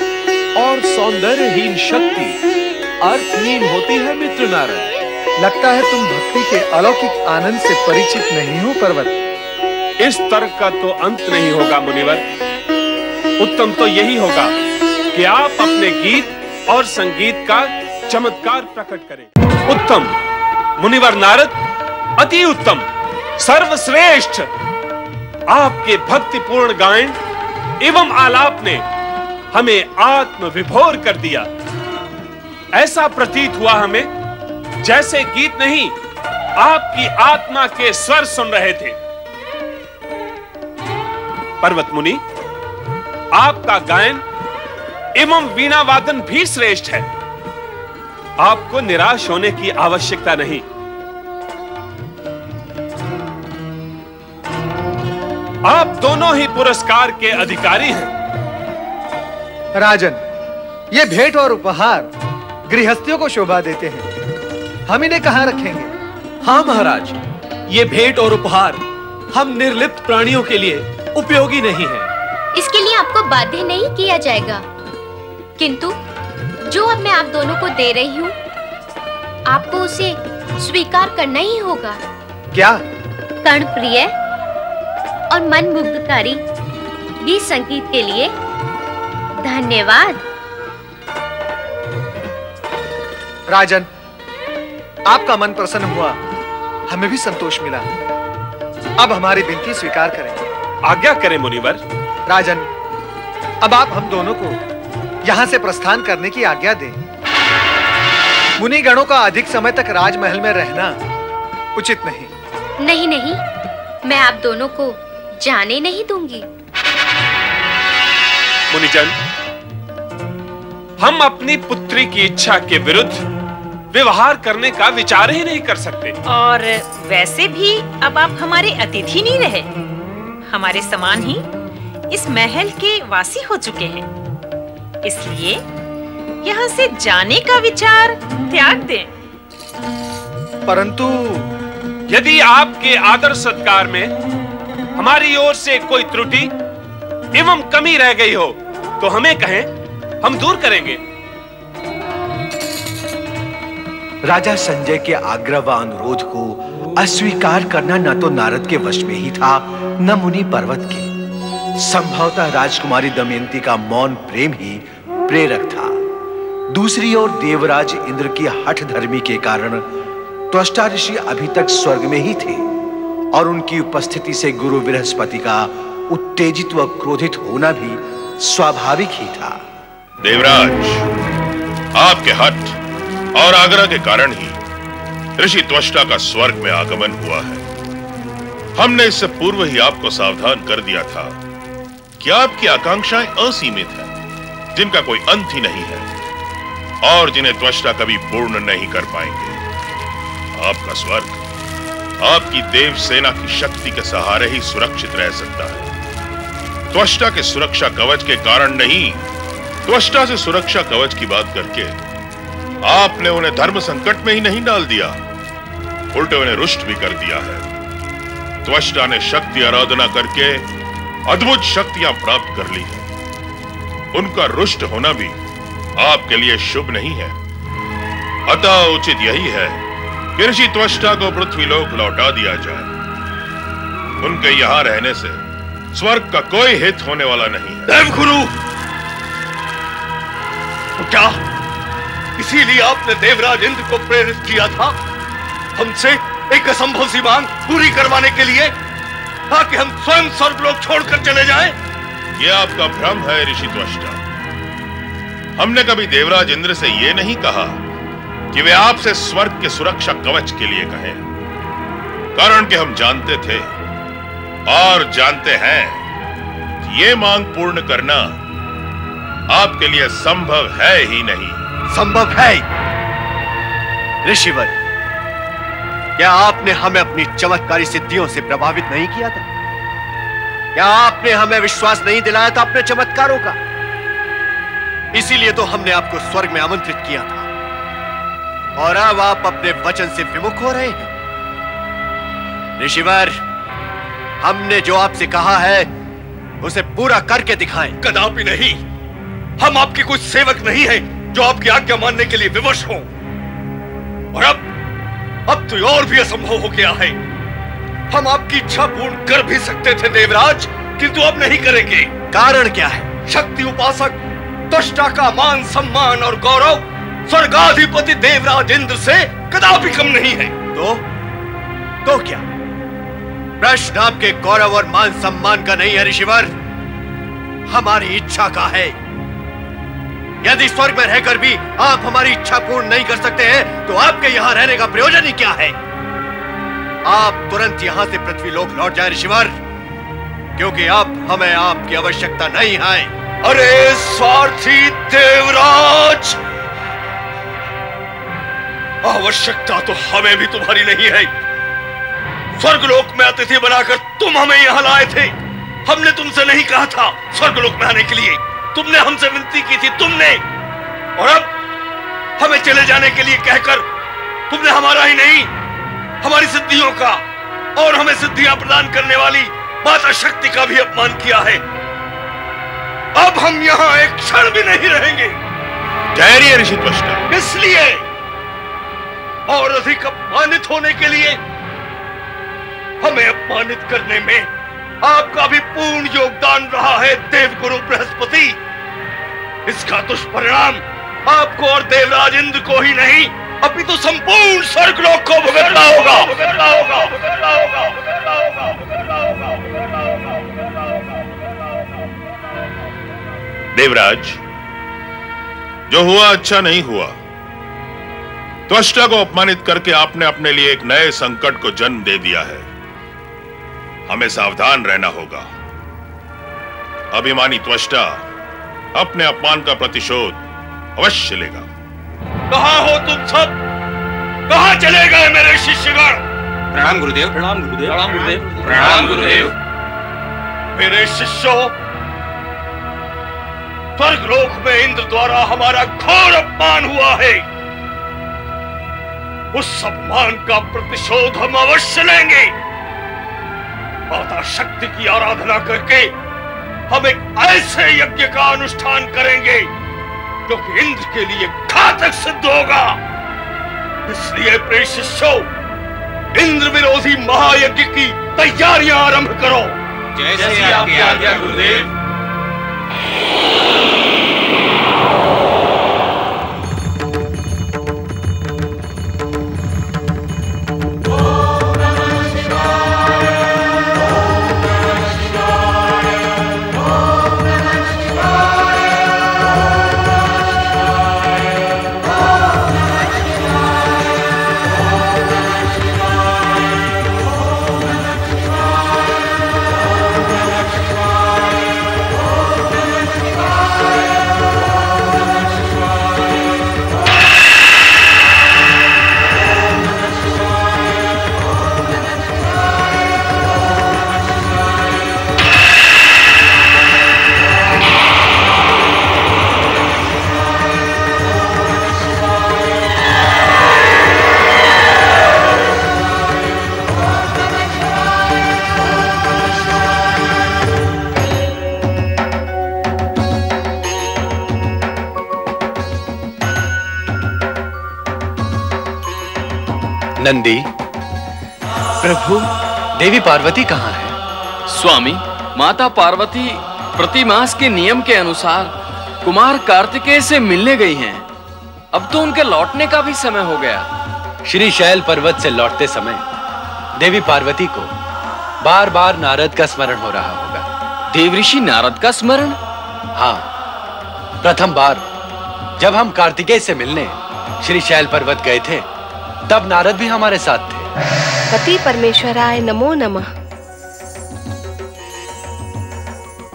और सौंदर्यहीन शक्ति अर्थहीन होती है मित्र नारद। लगता है तुम भक्ति के अलौकिक आनंद से परिचित नहीं हो पर्वत। इस तर्क का तो अंत नहीं होगा मुनिवर। उत्तम तो यही होगा कि आप अपने गीत और संगीत का चमत्कार प्रकट करें। उत्तम मुनिवर नारद, अति उत्तम, सर्वश्रेष्ठ। आपके भक्तिपूर्ण गायन एवं आलाप ने हमें आत्म विभोर कर दिया। ऐसा प्रतीत हुआ हमें जैसे गीत नहीं, आपकी आत्मा के स्वर सुन रहे थे। पर्वत मुनि, आपका गायन एवं वीणा वादन भी श्रेष्ठ है। आपको निराश होने की आवश्यकता नहीं। आप दोनों ही पुरस्कार के अधिकारी हैं। राजन, ये भेंट और उपहार गृहस्थियों को शोभा देते हैं, हम इन्हें कहां रखेंगे? हाँ महाराज, ये भेंट और उपहार हम निर्लिप्त प्राणियों के लिए उपयोगी नहीं है। इसके लिए आपको बाध्य नहीं किया जाएगा, किंतु जो अब मैं आप दोनों को दे रही हूँ, आपको उसे स्वीकार करना ही होगा। क्या? कर्णप्रिय और मन मुग्धकारी गीत संगीत के लिए धन्यवाद। राजन, आपका मन प्रसन्न हुआ, हमें भी संतोष मिला। अब हमारी विनती स्वीकार करें। आज्ञा करें मुनिवर। राजन, अब आप हम दोनों को यहां से प्रस्थान करने की आज्ञा दें। मुनि गणों का अधिक समय तक राजमहल में रहना उचित नहीं। नहीं नहीं, मैं आप दोनों को जाने नहीं दूंगी। मुनिजन, हम अपनी पुत्री की इच्छा के विरुद्ध व्यवहार करने का विचार ही नहीं कर सकते। और वैसे भी अब आप हमारे अतिथि नहीं रहे, हमारे समान ही इस महल के वासी हो चुके हैं। इसलिए यहाँ से जाने का विचार त्याग दें। परंतु यदि आपके आदर सत्कार में हमारी ओर से कोई त्रुटि एवं कमी रह गई हो तो हमें कहें, हम दूर करेंगे। राजा संजय के आग्रह व अनुरोध को अस्वीकार करना न तो नारद के वश में ही था, न मुनि पर्वत के। संभवतः राजकुमारी दमयंती का मौन प्रेम ही प्रेरक था। दूसरी ओर देवराज इंद्र की हठ धर्मी के कारण त्वष्टा ऋषि अभी तक स्वर्ग में ही थे और उनकी उपस्थिति से गुरु बृहस्पति का उत्तेजित व क्रोधित होना भी स्वाभाविक ही था। देवराज, आपके हठ और आग्रह के कारण ही ऋषि त्वष्टा का स्वर्ग में आगमन हुआ है। हमने इससे पूर्व ही आपको सावधान कर दिया था कि आपकी आकांक्षाएं असीमित हैं, जिनका कोई अंत ही नहीं है और जिन्हें त्वष्टा कभी पूर्ण नहीं कर पाएंगे। आपका स्वर्ग आपकी देव सेना की शक्ति के सहारे ही सुरक्षित रह सकता है। त्वष्टा के सुरक्षा कवच के कारण नहीं, त्वष्टा से सुरक्षा कवच की बात करके आपने उन्हें धर्म संकट में ही नहीं डाल दिया, उल्टे उन्हें रुष्ट भी कर दिया है। त्वष्टा ने शक्ति आराधना करके अद्भुत शक्तियां प्राप्त कर ली है। उनका रुष्ट होना भी आपके लिए शुभ नहीं है। अतः उचित यही है कि ऋषि त्वष्टा को पृथ्वीलोक लौटा दिया जाए। उनके यहां रहने से स्वर्ग का कोई हित होने वाला नहीं है। देवगुरु, तो क्या इसीलिए आपने देवराज इंद्र को प्रेरित किया था हमसे एक असंभव सी मांग पूरी करवाने के लिए, ताकि हम स्वयं स्वर्गलोक छोड़कर चले जाएं? यह आपका भ्रम है ऋषि त्वष्टा। हमने कभी देवराज इंद्र से यह नहीं कहा कि वे आपसे स्वर्ग के सुरक्षा कवच के लिए कहें, कारण कि हम जानते थे और जानते हैं कि ये मांग पूर्ण करना आपके लिए संभव है ही नहीं। संभव है। ऋषिवर, क्या आपने हमें अपनी चमत्कारी सिद्धियों से प्रभावित नहीं किया था? क्या आपने हमें विश्वास नहीं दिलाया था अपने चमत्कारों का? इसीलिए तो हमने आपको स्वर्ग में आमंत्रित किया था, और अब आप अपने वचन से विमुख हो रहे हैं। ऋषिवर, हमने जो आपसे कहा है उसे पूरा करके दिखाएं। कदापि नहीं। हम आपके कुछ सेवक नहीं हैं जो आपकी आज्ञा मानने के लिए विवश हो। और अब तो और भी असंभव हो गया है। हम आपकी इच्छा पूर्ण कर भी सकते थे देवराज, किंतु अब नहीं करेंगे। कारण क्या है? शक्ति उपासक त्वष्टा का मान सम्मान और गौरव स्वर्गाधिपति देवराज इंद्र से कदापि कम नहीं है। तो क्या प्रश्न आपके गौरव और मान सम्मान का नहीं है ऋषिवर, हमारी इच्छा का है। यदि स्वर्ग में रहकर भी आप हमारी इच्छा पूर्ण नहीं कर सकते हैं तो आपके यहाँ रहने का प्रयोजन ही क्या है? आप तुरंत यहाँ से पृथ्वी लोक लौट जाए ऋषिवर, क्योंकि अब हमें आपकी आवश्यकता नहीं है। अरे स्वार्थी देवराज, आवश्यकता तो हमें भी तुम्हारी नहीं है। स्वर्गलोक में अतिथि बनाकर तुम हमें यहाँ लाए थे। हमने तुमसे नहीं कहा था स्वर्गलोक में आने के लिए, तुमने हमसे विनती की थी तुमने। और अब हमें चले जाने के लिए कहकर तुमने हमारा ही नहीं, हमारी सिद्धियों का और हमें सिद्धियां प्रदान करने वाली माता शक्ति का भी अपमान किया है। अब हम यहाँ एक क्षण भी नहीं रहेंगे। धैर्य ऋषि त्वष्टा। इसलिए और अधिक अपमानित होने के लिए, हमें अपमानित करने में आपका भी पूर्ण योगदान रहा है देवगुरु बृहस्पति। इसका दुष्परिणाम आपको और देवराज इंद्र को ही नहीं अपितु संपूर्ण स्वर्गलोक को भुगतना होगा। देवराज, जो हुआ अच्छा नहीं हुआ। त्वष्टा को अपमानित करके आपने अपने लिए एक नए संकट को जन्म दे दिया है। हमें सावधान रहना होगा। अभिमानी त्वष्टा अपने अपमान का प्रतिशोध अवश्य लेगा। कहां हो तुम सब? कहां चले गए मेरे शिष्यगण? प्रणाम गुरुदेव। प्रणाम गुरुदेव। प्रणाम गुरुदेव। प्रणाम गुरुदेव। मेरे शिष्यों, स्वर्गलोक में इंद्र द्वारा हमारा घोर अपमान हुआ है। उस अपमान का प्रतिशोध हम अवश्य लेंगे। माता शक्ति की आराधना करके हम एक ऐसे यज्ञ का अनुष्ठान करेंगे जो कि इंद्र के लिए घातक सिद्ध होगा। इसलिए प्रिय शिष्यों, इंद्र विरोधी महायज्ञ की तैयारियां आरंभ करो। जैसे आपकी आज्ञा गुरुदेव। नंदी, प्रभु, देवी पार्वती कहाँ है? स्वामी, माता पार्वती प्रतिमास के नियम के अनुसार कुमार कार्तिकेय से मिलने गई हैं। अब तो उनके लौटने का भी समय हो गया। श्री शैल पर्वत से लौटते समय देवी पार्वती को बार बार नारद का स्मरण हो रहा होगा। देवऋषि नारद का स्मरण? हाँ, प्रथम बार जब हम कार्तिकेय से मिलने श्री शैल पर्वत गए थे तब नारद भी हमारे साथ थे। पति परमेश्वराय नमो नमः।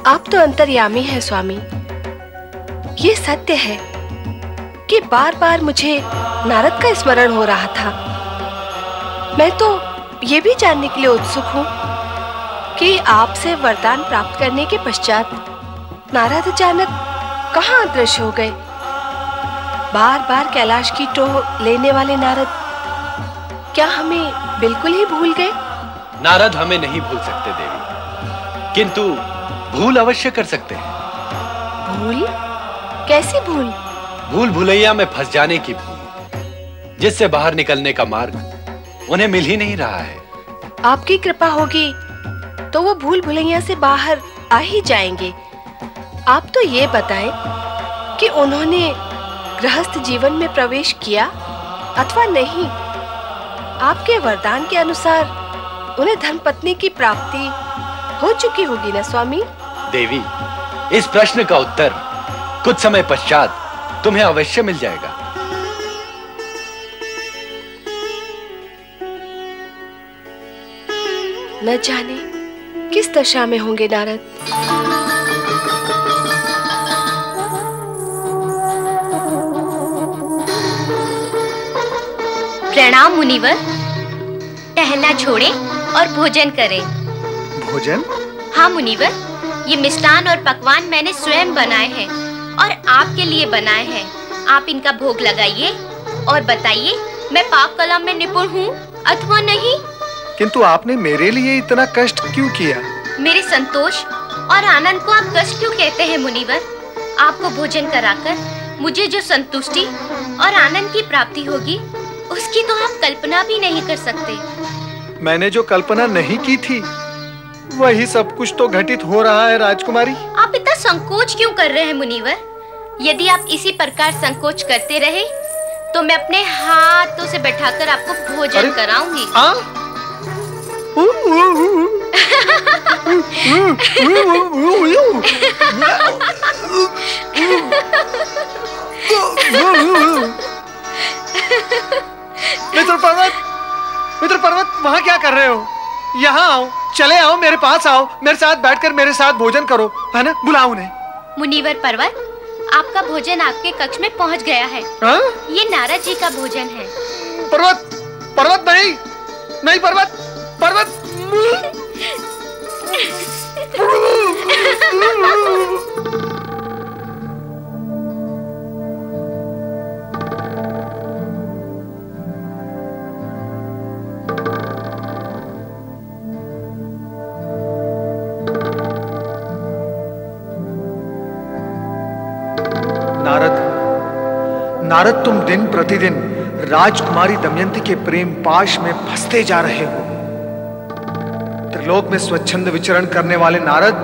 आप तो अंतर्यामी हैं स्वामी। ये सत्य है कि बार बार मुझे नारद का स्मरण हो रहा था। मैं तो ये भी जानने के लिए उत्सुक हूँ कि आपसे वरदान प्राप्त करने के पश्चात नारद अचानक कहाँ अदृश्य हो गए। बार बार कैलाश की टोह लेने वाले नारद क्या हमें बिल्कुल ही भूल गए? नारद हमें नहीं भूल सकते देवी, किंतु भूल अवश्य कर सकते हैं। भूल? कैसी भूल? भूल भुलैया में फंस जाने की भूल, जिससे बाहर निकलने का मार्ग उन्हें मिल ही नहीं रहा है। आपकी कृपा होगी तो वो भूल भुलैया से बाहर आ ही जाएंगे। आप तो ये बताएं कि उन्होंने गृहस्थ जीवन में प्रवेश किया अथवा नहीं, आपके वरदान के अनुसार उन्हें धर्मपत्नी की प्राप्ति हो चुकी होगी ना स्वामी? देवी, इस प्रश्न का उत्तर कुछ समय पश्चात तुम्हें अवश्य मिल जाएगा। न जाने किस दशा में होंगे नारद। प्रणाम मुनिवर। टहलना छोड़ें और भोजन करें। भोजन? हाँ मुनिवर, ये मिष्ठान और पकवान मैंने स्वयं बनाए हैं और आपके लिए बनाए हैं। आप इनका भोग लगाइए और बताइए मैं पाक कला में निपुण हूँ अथवा नहीं। किंतु आपने मेरे लिए इतना कष्ट क्यों किया? मेरे संतोष और आनंद को आप कष्ट क्यों कहते हैं मुनिवर? आपको भोजन कराकर मुझे जो संतुष्टि और आनंद की प्राप्ति होगी उसकी तो आप कल्पना भी नहीं कर सकते। मैंने जो कल्पना नहीं की थी वही सब कुछ तो घटित हो रहा है राजकुमारी। आप इतना संकोच क्यों कर रहे हैं मुनिवर? यदि आप इसी प्रकार संकोच करते रहे तो मैं अपने हाथों से बैठाकर आपको भोजन कराऊंगी। मित्र पर्वत, वहाँ क्या कर रहे हो? यहाँ आओ, चले आओ, मेरे पास आओ, मेरे साथ बैठकर मेरे साथ भोजन करो, है ना? बुलाओ उन्हें। मुनिवर पर्वत, आपका भोजन आपके कक्ष में पहुँच गया है। हा? ये नारद जी का भोजन है। पर्वत नहीं पर्वत। नारद, तुम दिन प्रतिदिन राजकुमारी दमयंती के प्रेम पाश में फंसते जा रहे हो। त्रिलोक में स्वच्छंद विचरण करने वाले नारद,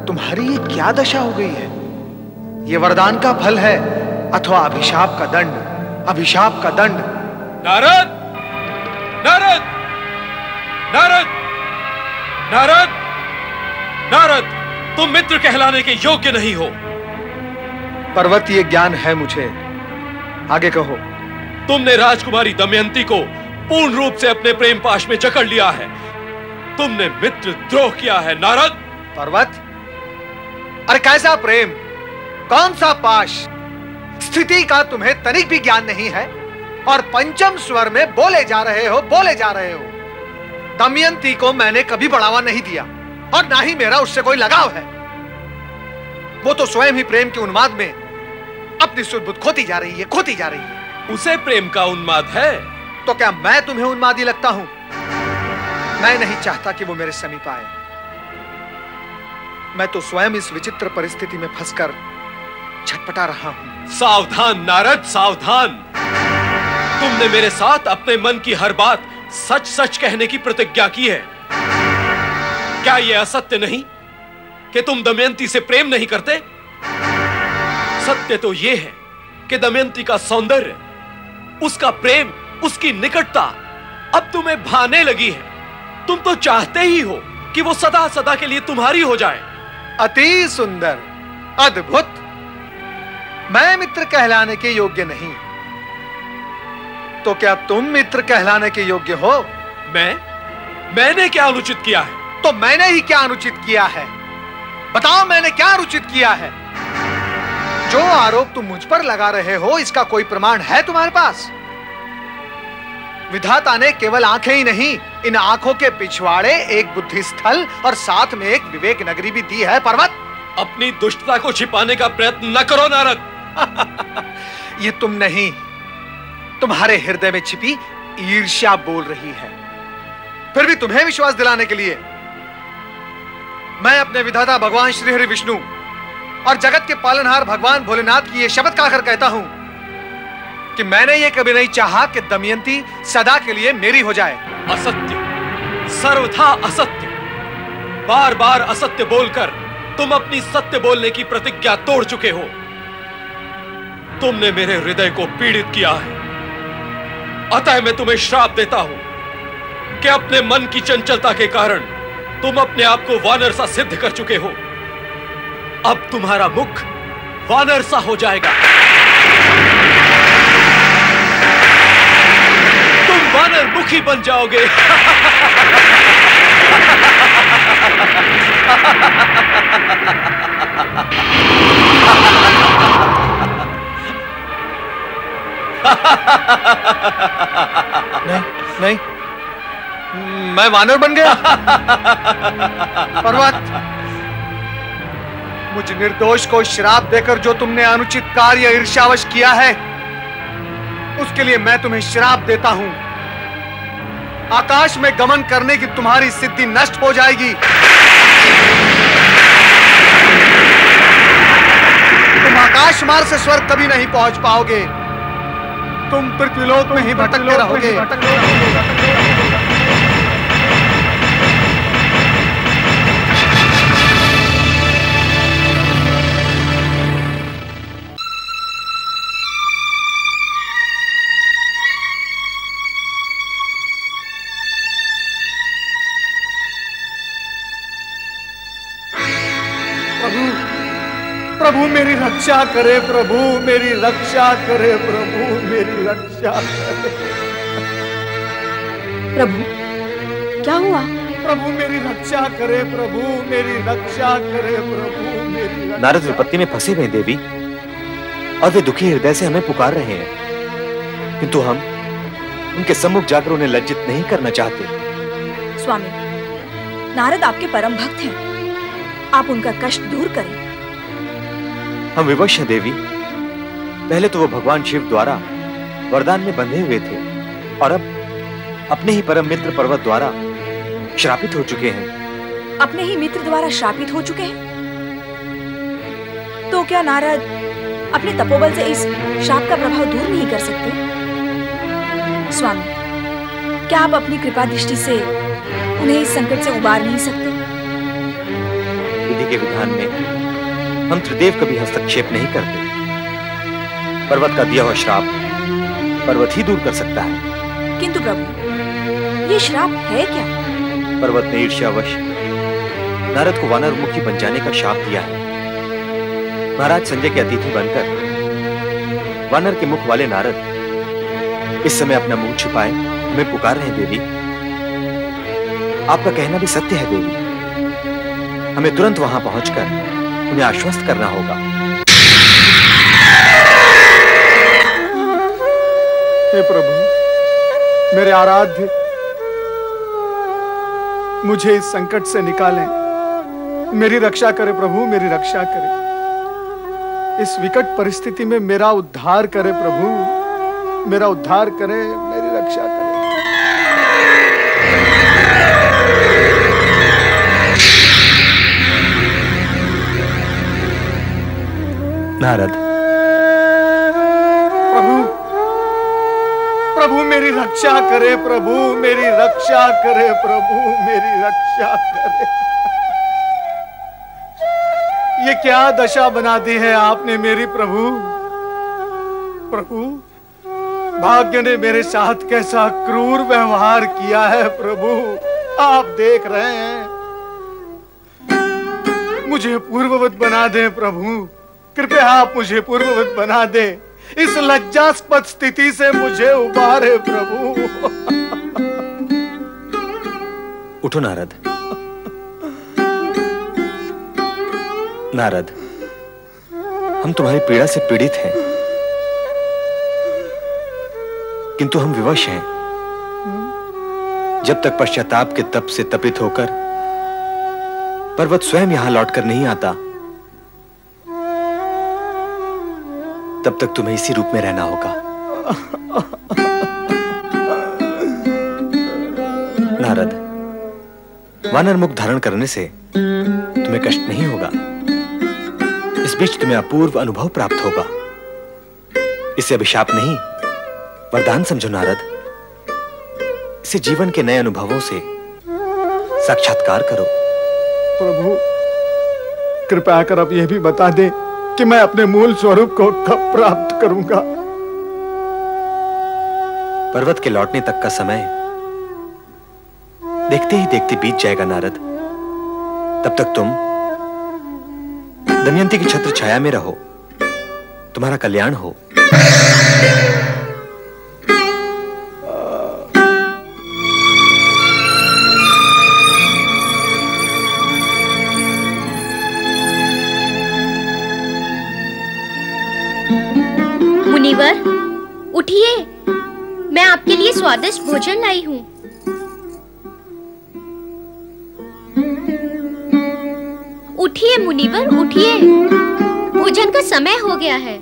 तुम्हारी ये क्या दशा हो गई है? ये वरदान का फल है अथवा अभिशाप का दंड? अभिशाप का दंड। नारद, नारद, नारद, नारद, नारद, तुम मित्र कहलाने के योग्य नहीं हो। पर्वत, ये ज्ञान है मुझे, आगे कहो। तुमने राजकुमारी दमयंती को पूर्ण रूप से अपने प्रेम पाश में जकड़ लिया है। तुमने मित्र द्रोह किया है नारद। पर्वत, अरे कैसा प्रेम, कौन सा पाश? स्थिति का तुम्हें तनिक भी ज्ञान नहीं है और पंचम स्वर में बोले जा रहे हो। दमयंती को मैंने कभी बढ़ावा नहीं दिया और ना ही मेरा उससे कोई लगाव है। वो तो स्वयं ही प्रेम के उन्माद में अपनी सुध-बुध खोती जा रही है। उसे प्रेम का उन्माद है तो क्या मैं तुम्हें उन्मादी लगता हूं? मैं नहीं चाहता कि वो मेरे समीप आए। मैं तो स्वयं इस विचित्र परिस्थिति में फंसकर छटपटा रहा हूं। सावधान नारद, सावधान। तुमने मेरे साथ अपने मन की हर बात सच सच कहने की प्रतिज्ञा की है। क्या यह असत्य नहीं कि तुम दमयंती से प्रेम नहीं करते? सत्य तो यह है कि दमयंती का सौंदर्य, उसका प्रेम, उसकी निकटता अब तुम्हें भाने लगी है। तुम तो चाहते ही हो कि वो सदा सदा के लिए तुम्हारी हो जाए। अति सुंदर, अद्भुत। मैं मित्र कहलाने के योग्य नहीं, तो क्या तुम मित्र कहलाने के योग्य हो? मैंने क्या अनुचित किया है? तो मैंने ही क्या अनुचित किया है? बताओ, मैंने क्या अनुचित किया है? जो आरोप तुम मुझ पर लगा रहे हो, इसका कोई प्रमाण है तुम्हारे पास? विधाता ने केवल आंखें ही नहीं, इन आंखों के पिछवाड़े एक बुद्धि स्थल और साथ में एक विवेक नगरी भी दी है। पर्वत, अपनी दुष्टता को छिपाने का प्रयत्न न करो नारद। ये तुम नहीं, तुम्हारे हृदय में छिपी ईर्ष्या बोल रही है। फिर भी तुम्हें विश्वास दिलाने के लिए मैं अपने विधाता भगवान श्री हरि विष्णु और जगत के पालनहार भगवान भोलेनाथ की ये शपथ खाकर कहता हूं कि मैंने ये कभी नहीं चाहा कि दमयंती सदा के लिए मेरी हो जाए। असत्य, सर्वथा असत्य। बार बार असत्य बोलकर तुम अपनी सत्य बोलने की प्रतिज्ञा तोड़ चुके हो। तुमने मेरे हृदय को पीड़ित किया है, अतः मैं तुम्हें श्राप देता हूं कि अपने मन की चंचलता के कारण तुम अपने आप को वानर सा सिद्ध कर चुके हो। अब तुम्हारा मुख वानर सा हो जाएगा। तुम वानर मुखी बन जाओगे। नहीं, मैं वानर बन गया। पर्वत, मुझ निर्दोष को श्राप देकर जो तुमने अनुचित कार्य ईर्ष्यावश किया है, उसके लिए मैं तुम्हें श्राप देता हूं। आकाश में गमन करने की तुम्हारी सिद्धि नष्ट हो जाएगी। तुम आकाश मार्ग से स्वर्ग कभी नहीं पहुंच पाओगे। तुम पृथ्वीलोक में ही भटकते रहोगे। प्रभु मेरी रक्षा करे, प्रभु मेरी रक्षा करे, प्रभु मेरी रक्षा करे। प्रभु क्या हुआ? प्रभु मेरी रक्षा करे, प्रभु मेरी रक्षा करे, प्रभु मेरी रक्षा। नारद विपत्ति में फंसे हुए देवी, और वे दुखी हृदय से हमें पुकार रहे हैं, किंतु हम उनके सम्मुख जाकर उन्हें लज्जित नहीं करना चाहते। स्वामी, नारद आपके परम भक्त हैं, आप उनका कष्ट दूर करें। हम विवश हैं देवी। पहले तो वो भगवान शिव द्वारा वरदान में बंधे हुए थे, और अब अपने ही परम मित्र पर्वत द्वारा श्रापित हो चुके हैं। अपने ही मित्र द्वारा श्रापित हो चुके हैं? तो क्या नारद अपने तपोबल से इस श्राप का प्रभाव दूर नहीं कर सकते? स्वामी, क्या आप अपनी कृपा दृष्टि से उन्हें इस संकट से उबार नहीं सकते? विधि के विधान में हम त्रिदेव कभी हस्तक्षेप नहीं करते। पर्वत का दिया हुआ श्राप पर्वत ही दूर कर सकता है। किंतु प्रभु, ये श्राप है क्या? पर्वत ने ईर्ष्यावश नारद को वानर मुखी बन जाने का श्राप दिया है। महाराज संजय के अतिथि बनकर वानर के मुख वाले नारद इस समय अपना मुंह छुपाए हमें पुकार रहे हैं देवी। आपका कहना भी सत्य है देवी। हमें तुरंत वहां पहुंचकर उन्हें आश्वस्त करना होगा। हे प्रभु, मेरे आराध्य, मुझे इस संकट से निकालें। मेरी रक्षा करे प्रभु, मेरी रक्षा करे। इस विकट परिस्थिति में मेरा उद्धार करे प्रभु, मेरा उद्धार करे, मेरी रक्षा करे। नारद, प्रभु, प्रभु मेरी रक्षा करे, प्रभु मेरी रक्षा करे, प्रभु मेरी रक्षा करे। ये क्या दशा बना दी है आपने मेरी प्रभु। प्रभु, भाग्य ने मेरे साथ कैसा क्रूर व्यवहार किया है प्रभु, आप देख रहे हैं। मुझे पूर्ववत बना दें प्रभु, कृपया आप मुझे पूर्ववत बना दे। इस लज्जास्पद स्थिति से मुझे उबारे प्रभु। उठो नारद। नारद, हम तुम्हारी पीड़ा से पीड़ित हैं, किंतु हम विवश हैं। जब तक पश्चाताप के तप से तपित होकर पर्वत स्वयं यहां लौटकर नहीं आता, तब तक तुम्हें इसी रूप में रहना होगा। नारद, वानर मुख धारण करने से तुम्हें कष्ट नहीं होगा। इस बीच तुम्हें अपूर्व अनुभव प्राप्त होगा। इसे अभिशाप नहीं, वरदान समझो नारद। इसे जीवन के नए अनुभवों से साक्षात्कार करो। प्रभु, कृपया कर अब यह भी बता दे कि मैं अपने मूल स्वरूप को कब प्राप्त करूंगा। पर्वत के लौटने तक का समय देखते ही देखते बीत जाएगा नारद। तब तक तुम दमयंती की छत्र छाया में रहो, तुम्हारा कल्याण हो। मुनिवर, उठिए, मैं आपके लिए स्वादिष्ट भोजन लाई हूँ। उठिए मुनिवर, उठिए, भोजन का समय हो गया है।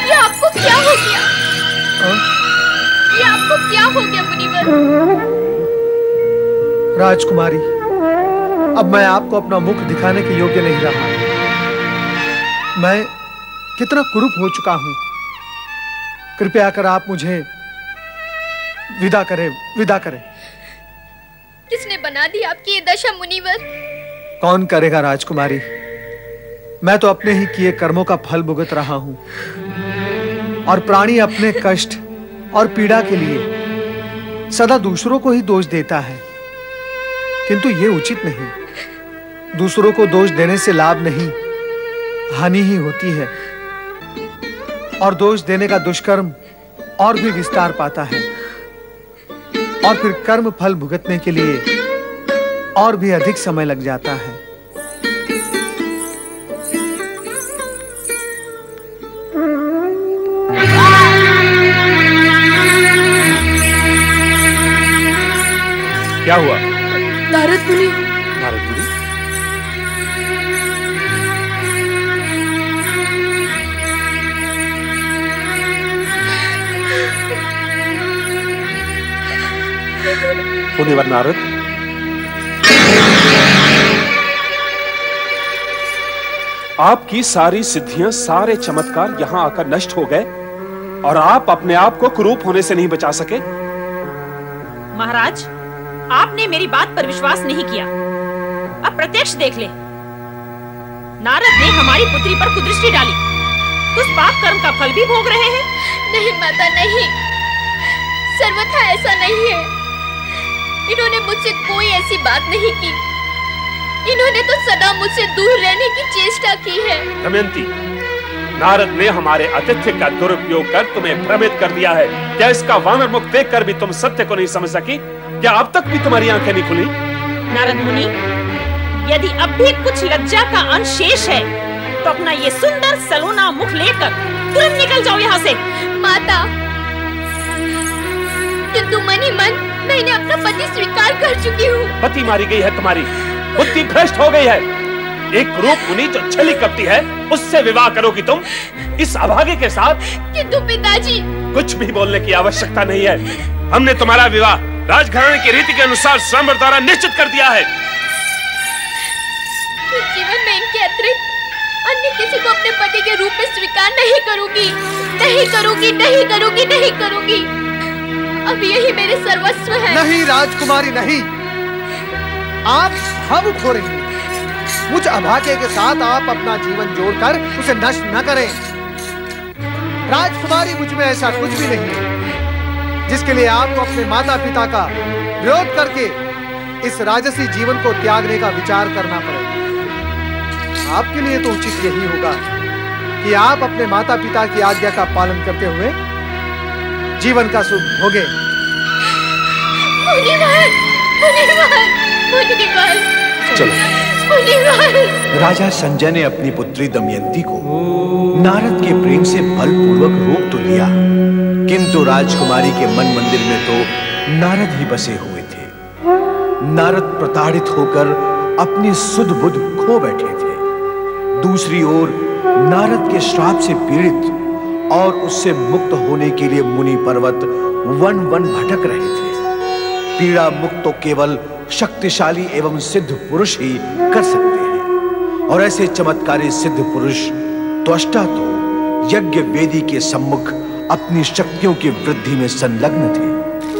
ये आपको क्या हो गया? ये आपको क्या हो गया मुनिवर? राजकुमारी, अब मैं आपको अपना मुख दिखाने के योग्य नहीं रहा। मैं कितना कुरूप हो चुका हूं। कृपया कर आप मुझे विदा करें, विदा करें। किसने बना दी आपकी ये दशा मुनिवर? कौन करेगा राजकुमारी? मैं तो अपने ही किए कर्मों का फल भुगत रहा हूं। और प्राणी अपने कष्ट और पीड़ा के लिए सदा दूसरों को ही दोष देता है, किंतु ये उचित नहीं। दूसरों को दोष देने से लाभ नहीं, हानि ही होती है। और दोष देने का दुष्कर्म और भी विस्तार पाता है, और फिर कर्म फल भुगतने के लिए और भी अधिक समय लग जाता है। क्या हुआ? नारद मुनि। नारद मुनि? मुनिवर नारद, आपकी सारी सिद्धियां, सारे चमत्कार यहां आकर नष्ट हो गए और आप अपने आप को कुरूप होने से नहीं बचा सके। महाराज, आपने मेरी बात पर विश्वास नहीं किया। अब प्रत्यक्ष देख ले। नारद ने हमारी पुत्री पर कुदृष्टि डाली। उस पाप कर्म का फल भी भोग रहे हैं। नहीं माता, नहीं, सर्वथा ऐसा नहीं है। इन्होंने मुझसे कोई ऐसी बात नहीं की। इन्होंने तो सदा मुझसे दूर रहने की चेष्टा की है। दमयंती, नारद ने हमारे आतिथ्य का दुरुपयोग कर तुम्हें भ्रमित कर दिया है। क्या इसका वानर मुख देखकर भी तुम सत्य को नहीं समझ सकी? क्या अब तक भी तुम्हारी आंखें नहीं खुली? नारद मुनि, यदि अब भी कुछ लज्जा का अंश शेष है तो अपना ये सुंदर सलोना मुख लेकर तुरंत निकल जाओ यहाँ से। माता, किंतु मन ही मन मैंने अपना पति स्वीकार कर चुकी हूँ। पति मारी गई है तुम्हारी, बुद्धि भ्रष्ट हो गई है। एक रूप मुनि जो छली कपटी है, उससे विवाह करोगी तुम इस अभागे के साथ? किंतु पिताजी, कुछ भी बोलने की आवश्यकता नहीं है। हमने तुम्हारा विवाह राजघराने की रीति के अनुसार स्वयंवर द्वारा निश्चित कर दिया है। जीवन में इनके अतिरिक्त अन्य किसी को अपने पति के रूप में स्वीकार नहीं करूंगी, नहीं करूंगी, नहीं करूंगी, नहीं करूंगी। अब यही मेरे सर्वस्व है। नहीं राजकुमारी, नहीं। आप भावुक हो रही हैं। मुझ अभागे के साथ आप अपना जीवन जोड़कर उसे नष्ट न करें। राजकुमारी, मुझ में ऐसा कुछ भी नहीं है जिसके लिए आपको अपने माता पिता का विरोध करके इस राजसी जीवन को त्यागने का विचार करना पड़े। आपके लिए तो उचित यही होगा कि आप अपने माता पिता की आज्ञा का पालन करते हुए जीवन का सुख भोगे। राजा संजय ने अपनी पुत्री दमयंती को नारद के प्रेम से बलपूर्वक रोक तो लिया, किंतु राजकुमारी के मन मंदिर में तो नारद ही बसे हुए थे। नारद प्रताड़ित होकर अपनी सुध बुध खो बैठे थे। दूसरी ओर नारद के श्राप से पीड़ित और उससे मुक्त होने के लिए मुनि पर्वत वन वन भटक रहे थे। पीड़ा मुक्त तो केवल शक्तिशाली एवं सिद्ध पुरुष ही कर सकते हैं, और ऐसे चमत्कारी सिद्ध पुरुष त्वष्टा तो यज्ञ वेदी के सम्मुख अपनी शक्तियों की वृद्धि में संलग्न थे।